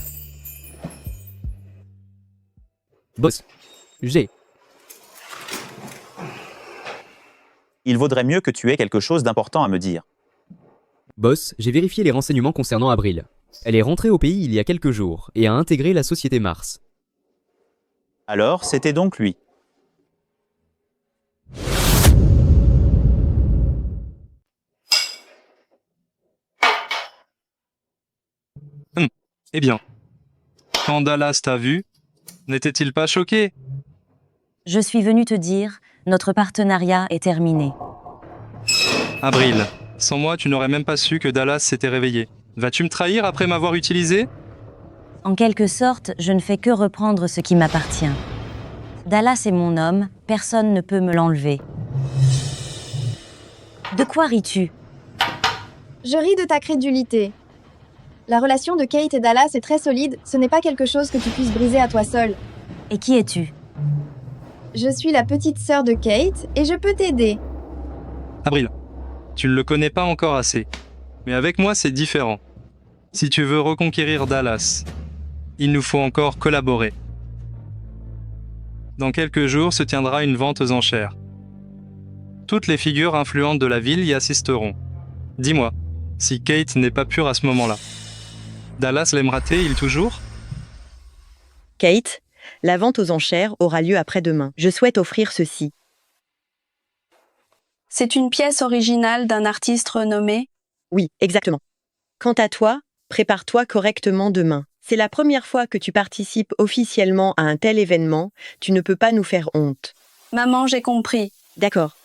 Boss. J'ai. Il vaudrait mieux que tu aies quelque chose d'important à me dire. Boss, j'ai vérifié les renseignements concernant Avril. Elle est rentrée au pays il y a quelques jours et a intégré la société Mars. Alors, c'était donc lui. Eh bien, quand Dallas t'a vu, n'était-il pas choqué? Je suis venu te dire, notre partenariat est terminé. Avril, sans moi, tu n'aurais même pas su que Dallas s'était réveillé. Vas-tu me trahir après m'avoir utilisé? En quelque sorte, je ne fais que reprendre ce qui m'appartient. Dallas est mon homme, personne ne peut me l'enlever. De quoi ris-tu? Je ris de ta crédulité. La relation de Kate et Dallas est très solide, ce n'est pas quelque chose que tu puisses briser à toi seul. Et qui es-tu? Je suis la petite sœur de Kate et je peux t'aider. Avril, tu ne le connais pas encore assez. Mais avec moi, c'est différent. Si tu veux reconquérir Dallas, il nous faut encore collaborer. Dans quelques jours se tiendra une vente aux enchères. Toutes les figures influentes de la ville y assisteront. Dis-moi, si Kate n'est pas pure à ce moment-là. Dallas l'aimera-t-il toujours? Kate, la vente aux enchères aura lieu après-demain. Je souhaite offrir ceci. C'est une pièce originale d'un artiste renommé? Oui, exactement. Quant à toi, prépare-toi correctement demain. C'est la première fois que tu participes officiellement à un tel événement. Tu ne peux pas nous faire honte. Maman, j'ai compris. D'accord.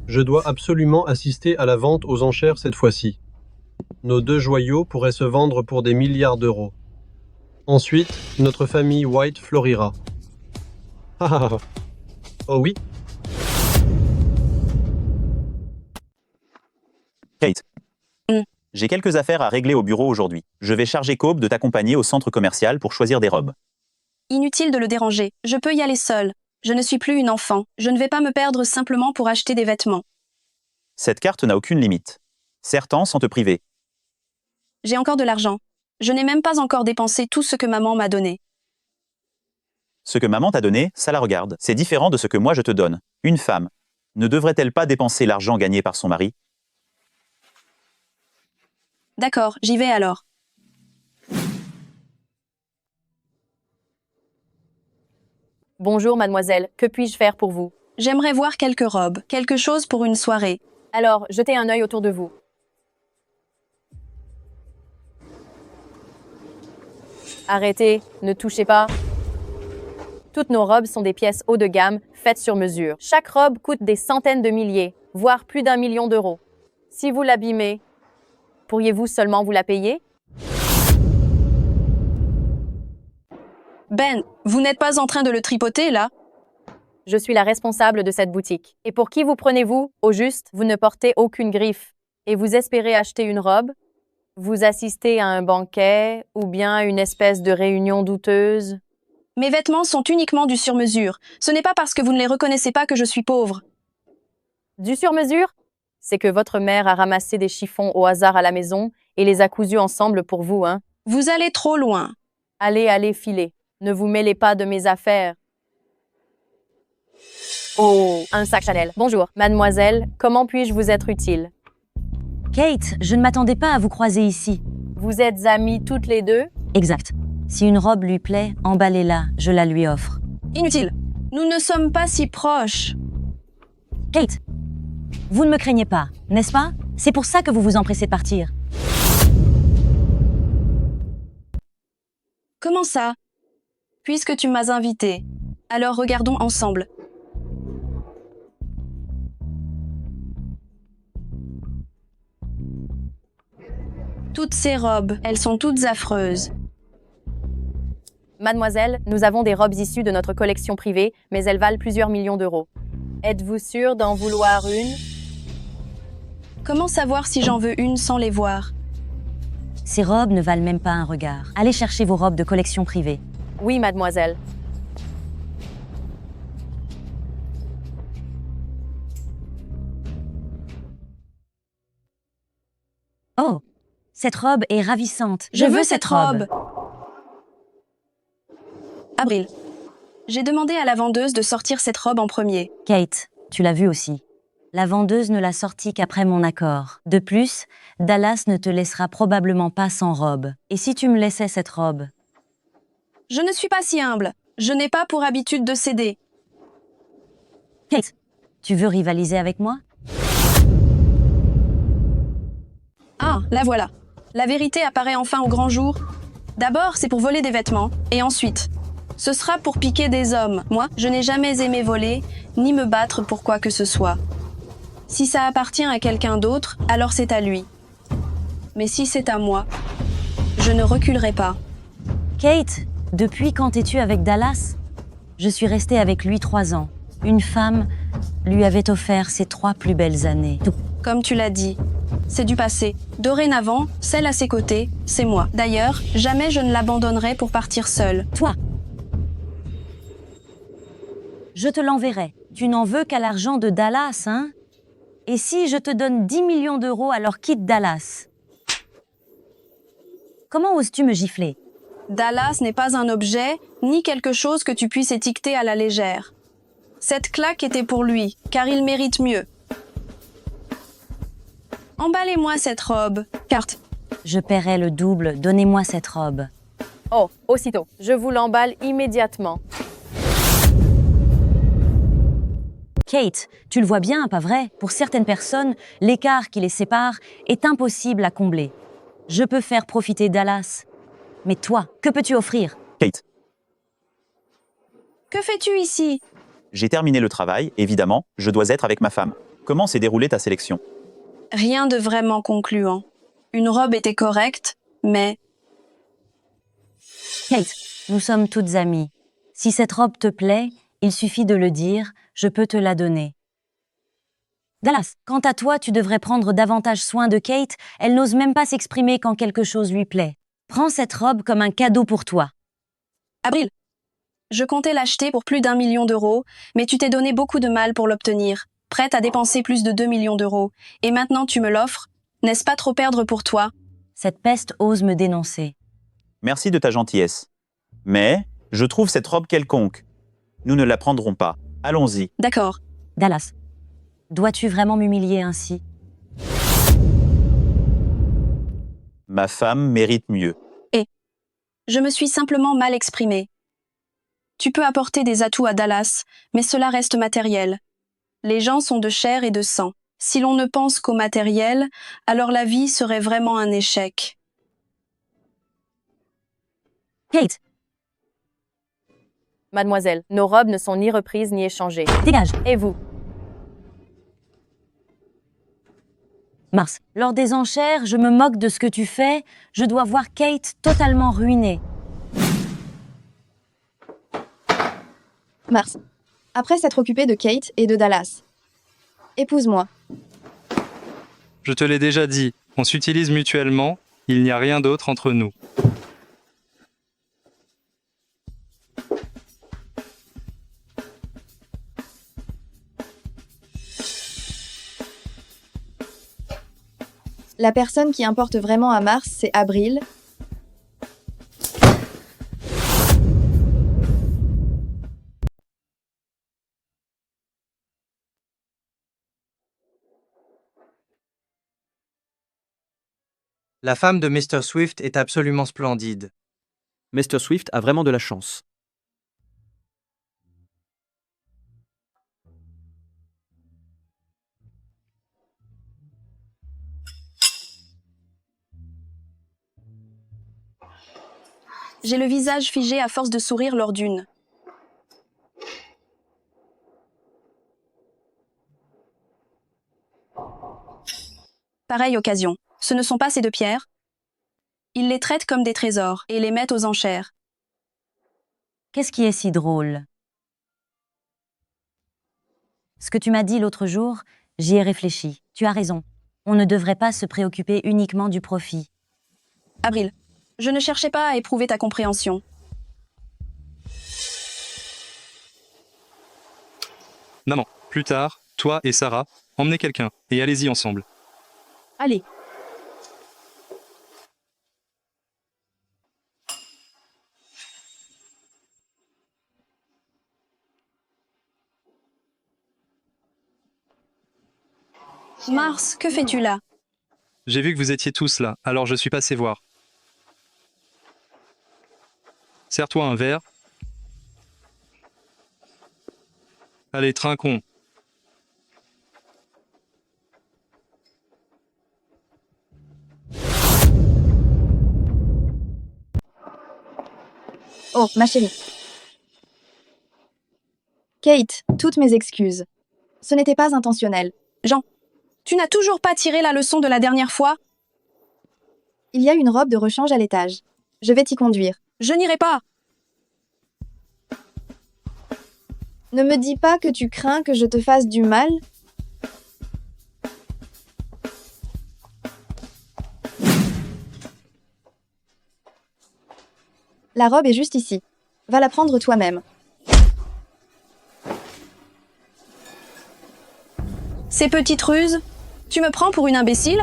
Je dois absolument assister à la vente aux enchères cette fois-ci. Nos 2 joyaux pourraient se vendre pour des milliards d'euros. Ensuite, notre famille White fleurira. Oh oui? Kate. J'ai quelques affaires à régler au bureau aujourd'hui. Je vais charger Cobb de t'accompagner au centre commercial pour choisir des robes. Inutile de le déranger, je peux y aller seule. Je ne suis plus une enfant, je ne vais pas me perdre simplement pour acheter des vêtements. Cette carte n'a aucune limite. Certains sans te priver. J'ai encore de l'argent. Je n'ai même pas encore dépensé tout ce que maman m'a donné. Ce que maman t'a donné, ça la regarde. C'est différent de ce que moi je te donne. Une femme, ne devrait-elle pas dépenser l'argent gagné par son mari? D'accord, j'y vais alors. Bonjour mademoiselle, que puis-je faire pour vous? J'aimerais voir quelques robes, quelque chose pour une soirée. Alors, jetez un œil autour de vous. Arrêtez, ne touchez pas. Toutes nos robes sont des pièces haut de gamme, faites sur mesure. Chaque robe coûte des centaines de milliers, voire plus d'1 million d'euros. Si vous l'abîmez, pourriez-vous seulement vous la payer? Ben, vous n'êtes pas en train de le tripoter, là? Je suis la responsable de cette boutique. Et pour qui vous prenez-vous? Au juste, vous ne portez aucune griffe. Et vous espérez acheter une robe? Vous assistez à un banquet ou bien à une espèce de réunion douteuse? Mes vêtements sont uniquement du sur-mesure. Ce n'est pas parce que vous ne les reconnaissez pas que je suis pauvre. Du sur-mesure? C'est que votre mère a ramassé des chiffons au hasard à la maison et les a cousus ensemble pour vous, hein? Vous allez trop loin. Allez, filez. Ne vous mêlez pas de mes affaires. Oh, un sac Chanel. Bonjour, mademoiselle, comment puis-je vous être utile? Kate, je ne m'attendais pas à vous croiser ici. Vous êtes amies toutes les deux? Exact. Si une robe lui plaît, emballez-la, je la lui offre. Inutile. Nous ne sommes pas si proches. Kate, vous ne me craignez pas, n'est-ce pas? C'est pour ça que vous vous empressez de partir. Comment ça? Puisque tu m'as invité, alors regardons ensemble. Toutes ces robes, elles sont toutes affreuses. Mademoiselle, nous avons des robes issues de notre collection privée, mais elles valent plusieurs millions d'euros. Êtes-vous sûre d'en vouloir une? Comment savoir si j'en veux une sans les voir? Ces robes ne valent même pas un regard. Allez chercher vos robes de collection privée. Oui, mademoiselle. Oh, cette robe est ravissante. Je veux cette robe. Avril. J'ai demandé à la vendeuse de sortir cette robe en premier. Kate, tu l'as vu aussi. La vendeuse ne l'a sortie qu'après mon accord. De plus, Dallas ne te laissera probablement pas sans robe. Et si tu me laissais cette robe? Je ne suis pas si humble. Je n'ai pas pour habitude de céder. Kate, tu veux rivaliser avec moi? Ah, la voilà. La vérité apparaît enfin au grand jour. D'abord, c'est pour voler des vêtements, et ensuite, ce sera pour piquer des hommes. Moi, je n'ai jamais aimé voler, ni me battre pour quoi que ce soit. Si ça appartient à quelqu'un d'autre, alors c'est à lui. Mais si c'est à moi, je ne reculerai pas. Kate, depuis quand es-tu avec Dallas? Je suis restée avec lui 3 ans. Une femme lui avait offert ses 3 plus belles années. Comme tu l'as dit, c'est du passé. Dorénavant, celle à ses côtés, c'est moi. D'ailleurs, jamais je ne l'abandonnerai pour partir seule. Toi! Je te l'enverrai. Tu n'en veux qu'à l'argent de Dallas, hein? Et si je te donne 10 millions d'euros, alors quitte Dallas. Comment oses-tu me gifler? Dallas n'est pas un objet, ni quelque chose que tu puisses étiqueter à la légère. Cette claque était pour lui, car il mérite mieux. Emballez-moi cette robe. Carte. Je paierai le double, donnez-moi cette robe. Oh, aussitôt. Je vous l'emballe immédiatement. Kate, tu le vois bien, pas vrai? Pour certaines personnes, l'écart qui les sépare est impossible à combler. Je peux faire profiter Dallas. Mais toi, que peux-tu offrir? Kate, Que fais-tu ici? j'ai terminé le travail, évidemment, je dois être avec ma femme. Comment s'est déroulée ta sélection? Rien de vraiment concluant. Une robe était correcte, mais... Kate, nous sommes toutes amies. Si cette robe te plaît, il suffit de le dire, je peux te la donner. Dallas, quant à toi, tu devrais prendre davantage soin de Kate, elle n'ose même pas s'exprimer quand quelque chose lui plaît. Prends cette robe comme un cadeau pour toi. Avril, je comptais l'acheter pour plus d'1 million d'euros, mais tu t'es donné beaucoup de mal pour l'obtenir, prête à dépenser plus de 2 millions d'euros. Et maintenant tu me l'offres, n'est-ce pas trop perdre pour toi? Cette peste ose me dénoncer. Merci de ta gentillesse. Mais je trouve cette robe quelconque. Nous ne la prendrons pas. Allons-y. D'accord. Dallas, dois-tu vraiment m'humilier ainsi? Ma femme mérite mieux. Je me suis simplement mal exprimée. Tu peux apporter des atouts à Dallas, mais cela reste matériel. Les gens sont de chair et de sang. Si l'on ne pense qu'au matériel, alors la vie serait vraiment un échec. Kate, Mademoiselle, nos robes ne sont ni reprises ni échangées. dégage. Et vous? Mars, lors des enchères, je me moque de ce que tu fais. Je dois voir Kate totalement ruinée. Mars, après s'être occupé de Kate et de Dallas, épouse-moi. Je te l'ai déjà dit, on s'utilise mutuellement, il n'y a rien d'autre entre nous. La personne qui importe vraiment à Mars, c'est Avril. La femme de Mr. Swift est absolument splendide. Mr. Swift a vraiment de la chance. J'ai le visage figé à force de sourire lors d'une. Pareille occasion. Ce ne sont pas ces 2 pierres. Ils les traitent comme des trésors et les mettent aux enchères. Qu'est-ce qui est si drôle? Ce que tu m'as dit l'autre jour, j'y ai réfléchi. Tu as raison. On ne devrait pas se préoccuper uniquement du profit. Avril, je ne cherchais pas à éprouver ta compréhension. Maman, plus tard, toi et Sarah, emmenez quelqu'un et allez-y ensemble. Allez. Mars, que fais-tu là? J'ai vu que vous étiez tous là, alors je suis passé voir. Sers-toi un verre. Allez, trinquons. Oh, ma chérie. Kate, toutes mes excuses. Ce n'était pas intentionnel. Jean, tu n'as toujours pas tiré la leçon de la dernière fois? Il y a une robe de rechange à l'étage. Je vais t'y conduire. Je n'irai pas. Ne me dis pas que tu crains que je te fasse du mal. La robe est juste ici. Va la prendre toi-même. Ces petites ruses, tu me prends pour une imbécile?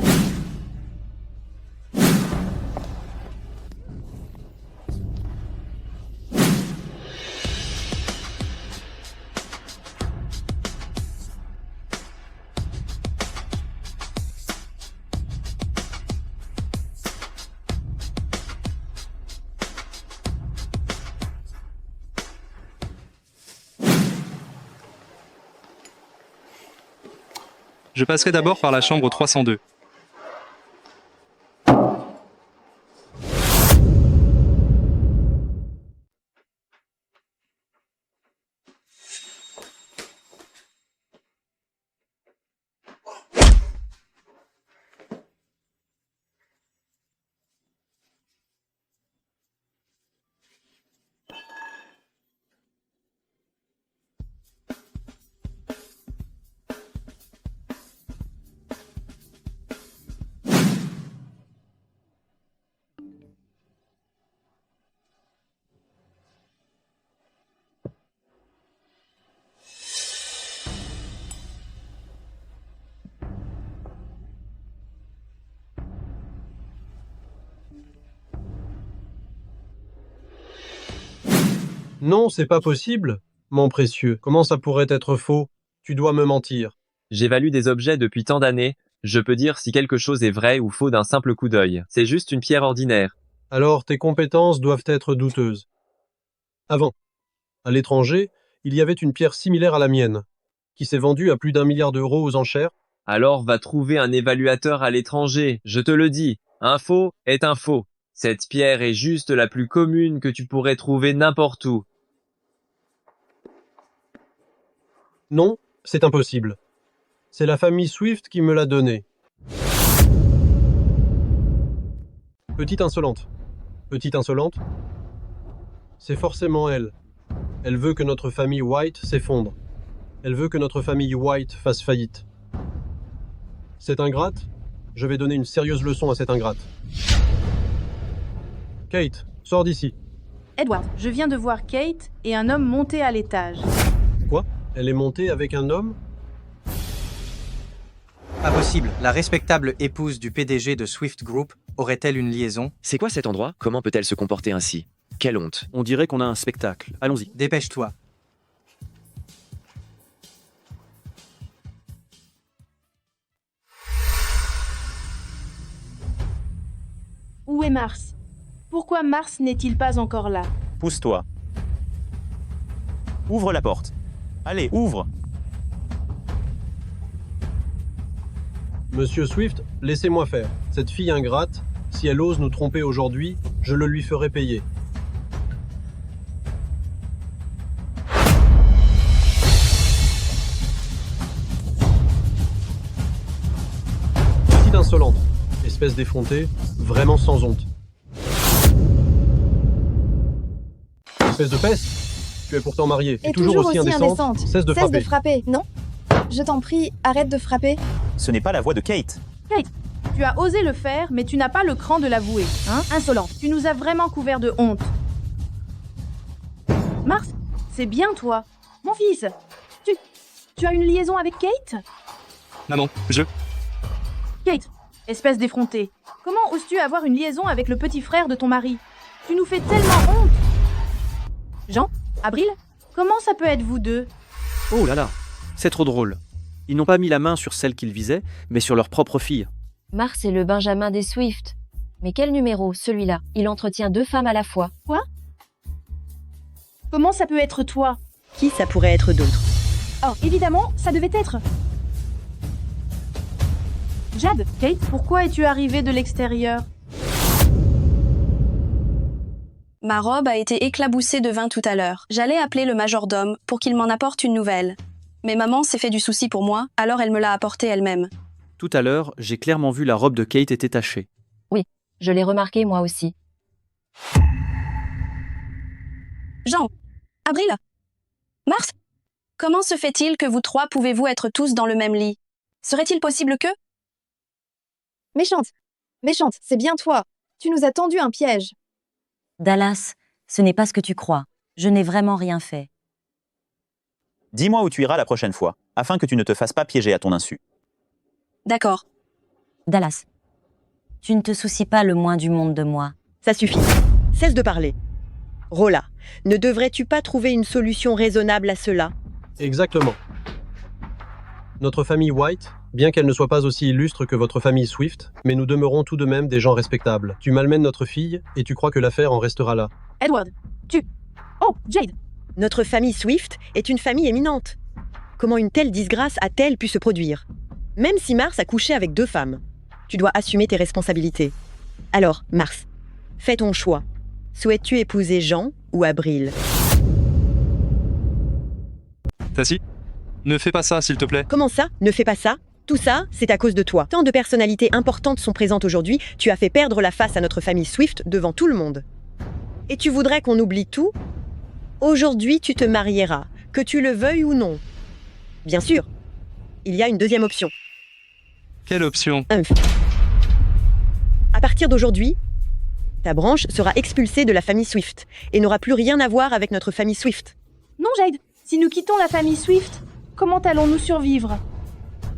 Je passerai d'abord par la chambre 302. Non, c'est pas possible. Mon précieux, comment ça pourrait être faux? Tu dois me mentir. J'évalue des objets depuis tant d'années, je peux dire si quelque chose est vrai ou faux d'un simple coup d'œil. C'est juste une pierre ordinaire. Alors tes compétences doivent être douteuses. Avant, à l'étranger, il y avait une pierre similaire à la mienne, qui s'est vendue à plus d'1 milliard d'euros aux enchères. Alors va trouver un évaluateur à l'étranger, je te le dis. Un faux est un faux. Cette pierre est juste la plus commune que tu pourrais trouver n'importe où. Non, c'est impossible. C'est la famille Swift qui me l'a donnée. Petite insolente. Petite insolente. C'est forcément elle. Elle veut que notre famille White s'effondre. Elle veut que notre famille White fasse faillite. Cette ingrate, je vais donner une sérieuse leçon à cette ingrate. Kate, sors d'ici. Edward, je viens de voir Kate et un homme monter à l'étage. Quoi? Elle est montée avec un homme? Impossible. La respectable épouse du PDG de Swift Group aurait-elle une liaison? C'est quoi cet endroit? Comment peut-elle se comporter ainsi? Quelle honte. On dirait qu'on a un spectacle. Allons-y. Dépêche-toi. Où est Mars? Pourquoi Mars n'est-il pas encore là? Pousse-toi. Ouvre la porte. Allez, ouvre. Monsieur Swift, laissez-moi faire. Cette fille ingrate, si elle ose nous tromper aujourd'hui, je le lui ferai payer. Petite insolente, espèce d'effrontée, vraiment sans honte. Espèce de peste. Tu es pourtant mariée et toujours aussi indécente. Cesse de frapper. Non? Je t'en prie, arrête de frapper. Ce n'est pas la voix de Kate. Kate, tu as osé le faire, mais tu n'as pas le cran de l'avouer, hein? Insolent, tu nous as vraiment couvert de honte. Mars, c'est bien toi. Mon fils, tu as une liaison avec Kate? Maman, Kate, espèce d'effrontée, comment oses-tu avoir une liaison avec le petit frère de ton mari? Tu nous fais tellement honte. Jean, Abril, comment ça peut être vous deux? Oh là là, c'est trop drôle. Ils n'ont pas mis la main sur celle qu'ils visaient, mais sur leur propre fille. Mars est le Benjamin des Swift. Mais quel numéro, celui-là? Il entretient 2 femmes à la fois. Quoi? Comment ça peut être toi? Qui ça pourrait être d'autre? Oh, évidemment, ça devait être... Jade, Kate, pourquoi es-tu arrivée de l'extérieur? Ma robe a été éclaboussée de vin tout à l'heure. J'allais appeler le majordome pour qu'il m'en apporte une nouvelle. Mais maman s'est fait du souci pour moi, alors elle me l'a apportée elle-même. Tout à l'heure, j'ai clairement vu la robe de Kate était tachée. Oui, je l'ai remarqué moi aussi. Jean, Abril, Mars, comment se fait-il que vous trois pouvez-vous être tous dans le même lit? Serait-il possible que... Méchante, c'est bien toi. Tu nous as tendu un piège. Dallas, ce n'est pas ce que tu crois. Je n'ai vraiment rien fait. Dis-moi où tu iras la prochaine fois, afin que tu ne te fasses pas piéger à ton insu. D'accord. Dallas, tu ne te soucies pas le moins du monde de moi. Ça suffit. Cesse de parler. Rola, ne devrais-tu pas trouver une solution raisonnable à cela? Exactement. Notre famille White, bien qu'elle ne soit pas aussi illustre que votre famille Swift, mais nous demeurons tout de même des gens respectables. Tu malmènes notre fille et tu crois que l'affaire en restera là. Edward, Oh, Jade! Notre famille Swift est une famille éminente. Comment une telle disgrâce a-t-elle pu se produire? Même si Mars a couché avec 2 femmes, tu dois assumer tes responsabilités. Alors, Mars, fais ton choix. Souhaites-tu épouser Jean ou Abril? Tassi, ne fais pas ça, s'il te plaît. Comment ça? Ne fais pas ça? Tout ça, c'est à cause de toi. Tant de personnalités importantes sont présentes aujourd'hui, tu as fait perdre la face à notre famille Swift devant tout le monde. Et tu voudrais qu'on oublie tout? Aujourd'hui, tu te marieras, que tu le veuilles ou non. Bien sûr, il y a une deuxième option. Quelle option? À partir d'aujourd'hui, ta branche sera expulsée de la famille Swift et n'aura plus rien à voir avec notre famille Swift. Non, Jade, si nous quittons la famille Swift, comment allons-nous survivre?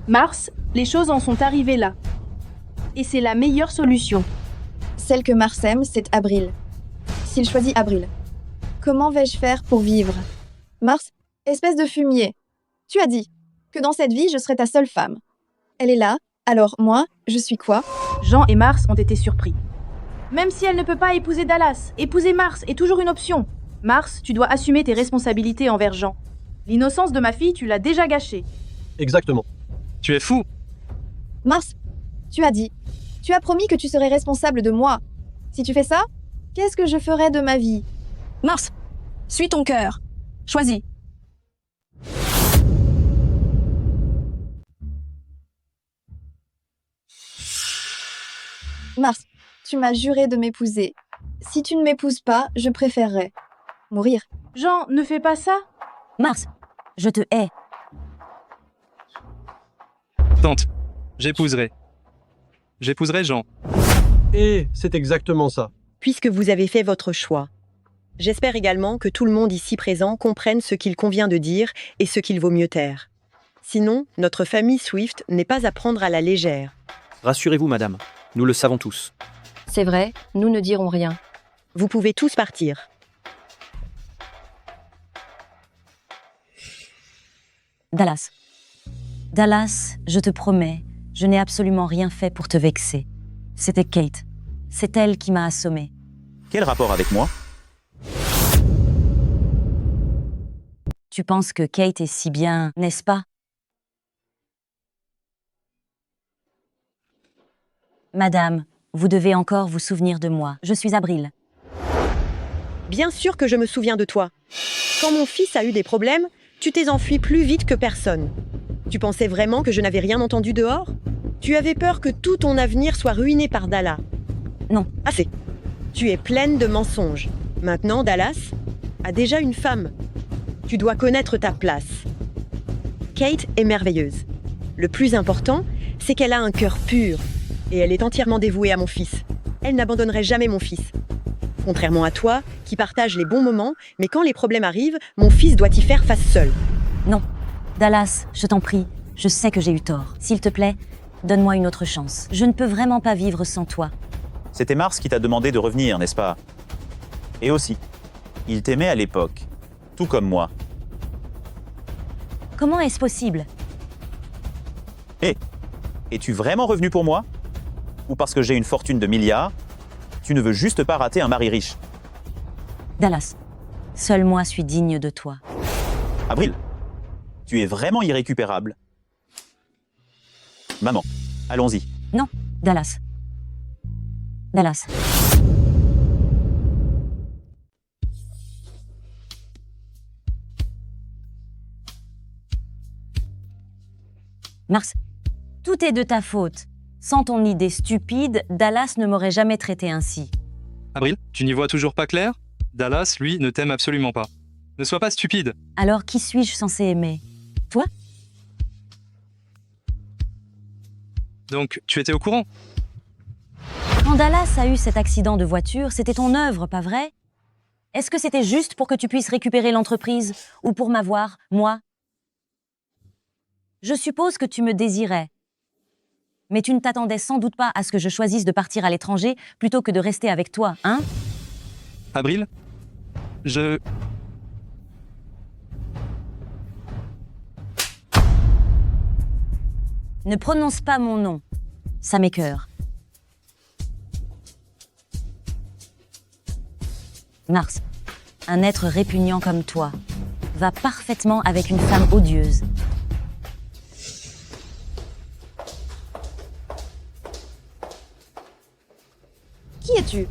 Mars, les choses en sont arrivées là. Et c'est la meilleure solution. Celle que Mars aime, c'est Abril. S'il choisit Abril, comment vais-je faire pour vivre? Mars, espèce de fumier, tu as dit que dans cette vie, je serai ta seule femme. Elle est là, alors moi, je suis quoi? Jean et Mars ont été surpris. Même si elle ne peut pas épouser Dallas, épouser Mars est toujours une option. Mars, tu dois assumer tes responsabilités envers Jean. L'innocence de ma fille, tu l'as déjà gâchée. Exactement. Tu es fou! Mars, tu as promis que tu serais responsable de moi. Si tu fais ça, qu'est-ce que je ferai de ma vie? Mars, suis ton cœur. Choisis. Mars, tu m'as juré de m'épouser. Si tu ne m'épouses pas, je préférerais mourir. Jean, ne fais pas ça. Mars, je te hais. Tante, j'épouserai Jean. Et c'est exactement ça. Puisque vous avez fait votre choix, j'espère également que tout le monde ici présent comprenne ce qu'il convient de dire et ce qu'il vaut mieux taire. Sinon, notre famille Swift n'est pas à prendre à la légère. Rassurez-vous, madame, nous le savons tous. C'est vrai, nous ne dirons rien. Vous pouvez tous partir. Dallas. Dallas, je te promets, je n'ai absolument rien fait pour te vexer. C'était Kate. C'est elle qui m'a assommé. Quel rapport avec moi? Tu penses que Kate est si bien, n'est-ce pas? Madame, vous devez encore vous souvenir de moi. Je suis Abril. Bien sûr que je me souviens de toi. Quand mon fils a eu des problèmes, tu t'es enfui plus vite que personne. Tu pensais vraiment que je n'avais rien entendu dehors? Tu avais peur que tout ton avenir soit ruiné par Dallas. Non. Assez. Tu es pleine de mensonges. Maintenant, Dallas a déjà une femme. Tu dois connaître ta place. Kate est merveilleuse. Le plus important, c'est qu'elle a un cœur pur. Et elle est entièrement dévouée à mon fils. Elle n'abandonnerait jamais mon fils. Contrairement à toi, qui partage les bons moments, mais quand les problèmes arrivent, mon fils doit y faire face seul. Non. Dallas, je t'en prie, je sais que j'ai eu tort. S'il te plaît, donne-moi une autre chance. Je ne peux vraiment pas vivre sans toi. C'était Mars qui t'a demandé de revenir, n'est-ce pas? Et aussi, il t'aimait à l'époque, tout comme moi. Comment est-ce possible? Hé, es-tu vraiment revenu pour moi? Ou parce que j'ai une fortune de milliards, tu ne veux juste pas rater un mari riche? Dallas, seul moi suis digne de toi. Abril, tu es vraiment irrécupérable. Maman, allons-y. Non, Dallas. Dallas. Mars, tout est de ta faute. Sans ton idée stupide, Dallas ne m'aurait jamais traité ainsi. Abril, tu n'y vois toujours pas clair? Dallas, lui, ne t'aime absolument pas. Ne sois pas stupide. Alors qui suis-je censé aimer? Toi? Donc, tu étais au courant? Quand Dallas a eu cet accident de voiture, c'était ton œuvre, pas vrai? Est-ce que c'était juste pour que tu puisses récupérer l'entreprise ou pour m'avoir, moi? Je suppose que tu me désirais. Mais tu ne t'attendais sans doute pas à ce que je choisisse de partir à l'étranger plutôt que de rester avec toi, hein? Abril, Ne prononce pas mon nom. Ça m'écœure. Mars, un être répugnant comme toi, va parfaitement avec une femme odieuse. Qui es-tu?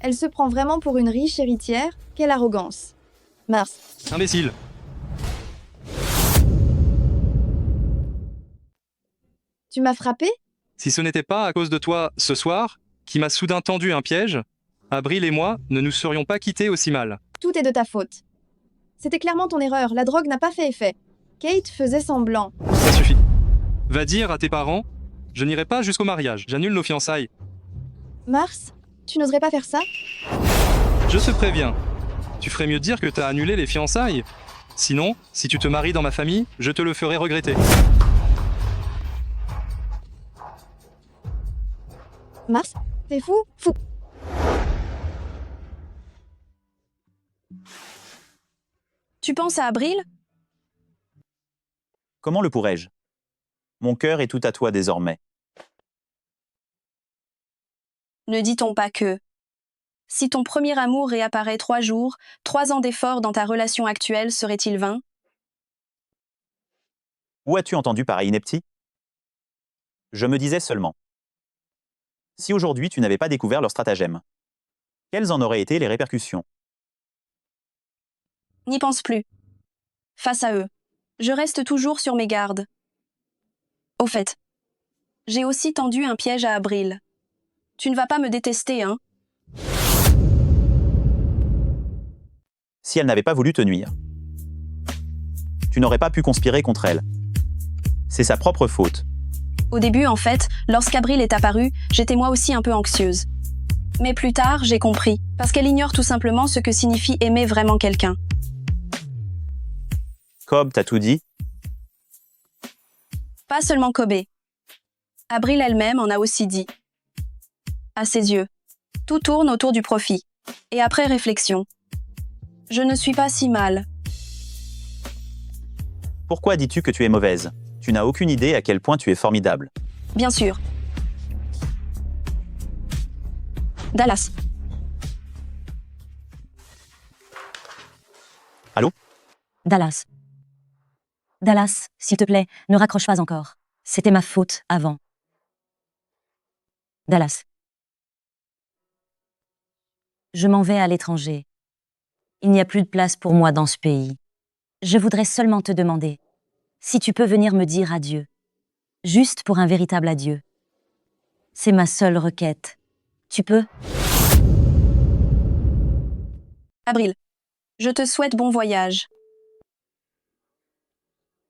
Elle se prend vraiment pour une riche héritière? Quelle arrogance. Mars. Imbécile. Tu m'as frappé? Si ce n'était pas à cause de toi, ce soir, qui m'a soudain tendu un piège, Abril et moi ne nous serions pas quittés aussi mal. Tout est de ta faute. C'était clairement ton erreur, la drogue n'a pas fait effet. Kate faisait semblant. Ça suffit. Va dire à tes parents, je n'irai pas jusqu'au mariage, j'annule nos fiançailles. Mars, tu n'oserais pas faire ça? Je te préviens. Tu ferais mieux de dire que t'as annulé les fiançailles. Sinon, si tu te maries dans ma famille, je te le ferai regretter. Mars, t'es fou? Fou. Tu penses à Abril? Comment le pourrais-je? Mon cœur est tout à toi désormais. Ne dit-on pas que si ton premier amour réapparaît 3 jours, 3 ans d'efforts dans ta relation actuelle seraient-ils vains? Où as-tu entendu pareille ineptie? Je me disais seulement. Si aujourd'hui tu n'avais pas découvert leur stratagème, quelles en auraient été les répercussions? N'y pense plus. Face à eux, je reste toujours sur mes gardes. Au fait, j'ai aussi tendu un piège à Abril. Tu ne vas pas me détester, hein? Si elle n'avait pas voulu te nuire, tu n'aurais pas pu conspirer contre elle. C'est sa propre faute. Au début, en fait, lorsqu'Abril est apparue, j'étais moi aussi un peu anxieuse. Mais plus tard, j'ai compris, parce qu'elle ignore tout simplement ce que signifie aimer vraiment quelqu'un. Cobb t'a tout dit? Pas seulement Kobe. Abril elle-même en a aussi dit. À ses yeux, tout tourne autour du profit. Et après réflexion, je ne suis pas si mal. Pourquoi dis-tu que tu es mauvaise? Tu n'as aucune idée à quel point tu es formidable. Bien sûr. Dallas. Allô? Dallas. Dallas, s'il te plaît, ne raccroche pas encore. C'était ma faute avant. Dallas. Je m'en vais à l'étranger. Il n'y a plus de place pour moi dans ce pays. Je voudrais seulement te demander si tu peux venir me dire adieu. Juste pour un véritable adieu. C'est ma seule requête. Tu peux? Abril, je te souhaite bon voyage.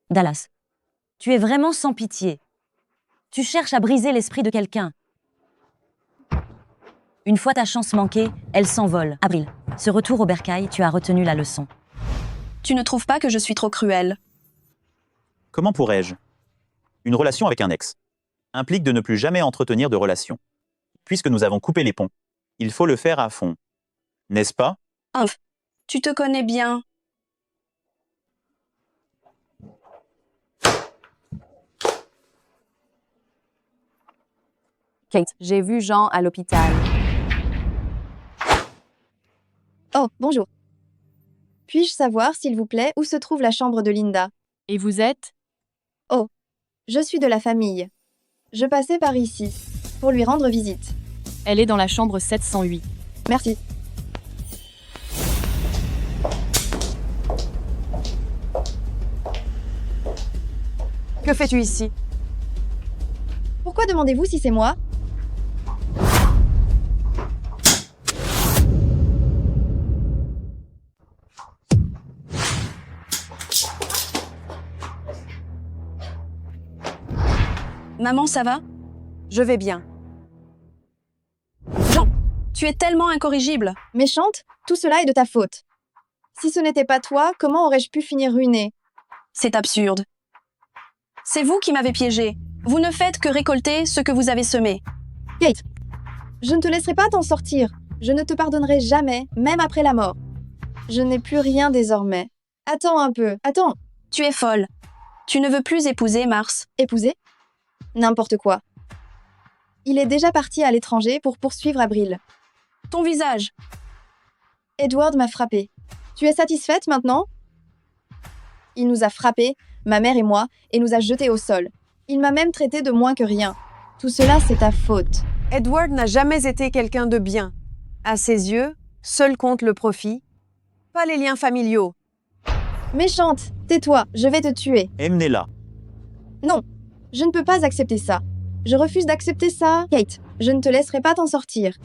Dallas. Tu es vraiment sans pitié. Tu cherches à briser l'esprit de quelqu'un. Une fois ta chance manquée, elle s'envole. Avril, ce retour au bercail, tu as retenu la leçon. Tu ne trouves pas que je suis trop cruelle? Comment pourrais-je? Une relation avec un ex implique de ne plus jamais entretenir de relation. Puisque nous avons coupé les ponts, il faut le faire à fond. N'est-ce pas? Tu te connais bien. Kate, j'ai vu Jean à l'hôpital. Oh, bonjour. Puis-je savoir, s'il vous plaît, où se trouve la chambre de Linda? Et vous êtes? Oh, je suis de la famille. Je passais par ici, pour lui rendre visite. Elle est dans la chambre 708. Merci. Que fais-tu ici? Pourquoi demandez-vous si c'est moi? Maman, ça va? Je vais bien. Jean, tu es tellement incorrigible. Méchante, tout cela est de ta faute. Si ce n'était pas toi, comment aurais-je pu finir ruinée? C'est absurde. C'est vous qui m'avez piégée. Vous ne faites que récolter ce que vous avez semé. Kate, je ne te laisserai pas t'en sortir. Je ne te pardonnerai jamais, même après la mort. Je n'ai plus rien désormais. Attends un peu, attends. Tu es folle. Tu ne veux plus épouser Mars. Épouser? N'importe quoi. Il est déjà parti à l'étranger pour poursuivre Avril. Ton visage. Edward m'a frappé. Tu es satisfaite maintenant? Il nous a frappés, ma mère et moi, et nous a jetés au sol. Il m'a même traité de moins que rien. Tout cela, c'est ta faute. Edward n'a jamais été quelqu'un de bien. À ses yeux, seul compte le profit, pas les liens familiaux. Méchante, tais-toi, je vais te tuer. Emmenez-la. Non, je ne peux pas accepter ça. Je refuse d'accepter ça. Kate, je ne te laisserai pas t'en sortir.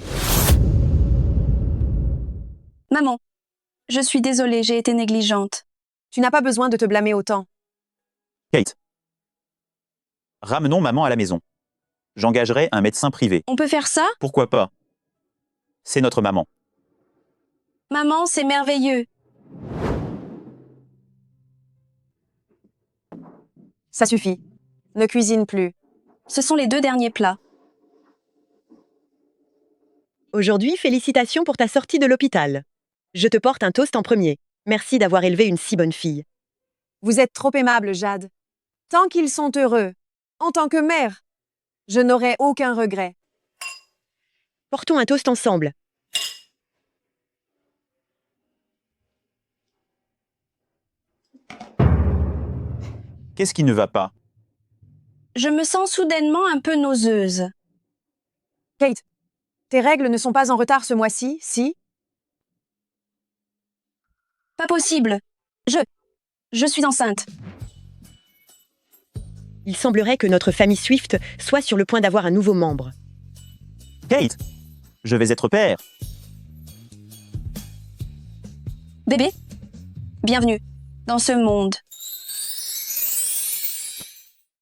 Maman, je suis désolée, j'ai été négligente. Tu n'as pas besoin de te blâmer autant. Kate. Ramenons maman à la maison. J'engagerai un médecin privé. On peut faire ça? Pourquoi pas? C'est notre maman. Maman, c'est merveilleux. Ça suffit. Ne cuisine plus. Ce sont les 2 derniers plats. Aujourd'hui, félicitations pour ta sortie de l'hôpital. Je te porte un toast en premier. Merci d'avoir élevé une si bonne fille. Vous êtes trop aimable, Jade. Tant qu'ils sont heureux, en tant que mère, je n'aurai aucun regret. Portons un toast ensemble. Qu'est-ce qui ne va pas? Je me sens soudainement un peu nauseuse. Kate, tes règles ne sont pas en retard ce mois-ci, si? Pas possible. Je suis enceinte. Il semblerait que notre famille Swift soit sur le point d'avoir un nouveau membre. Kate, je vais être père. Bébé, bienvenue dans ce monde.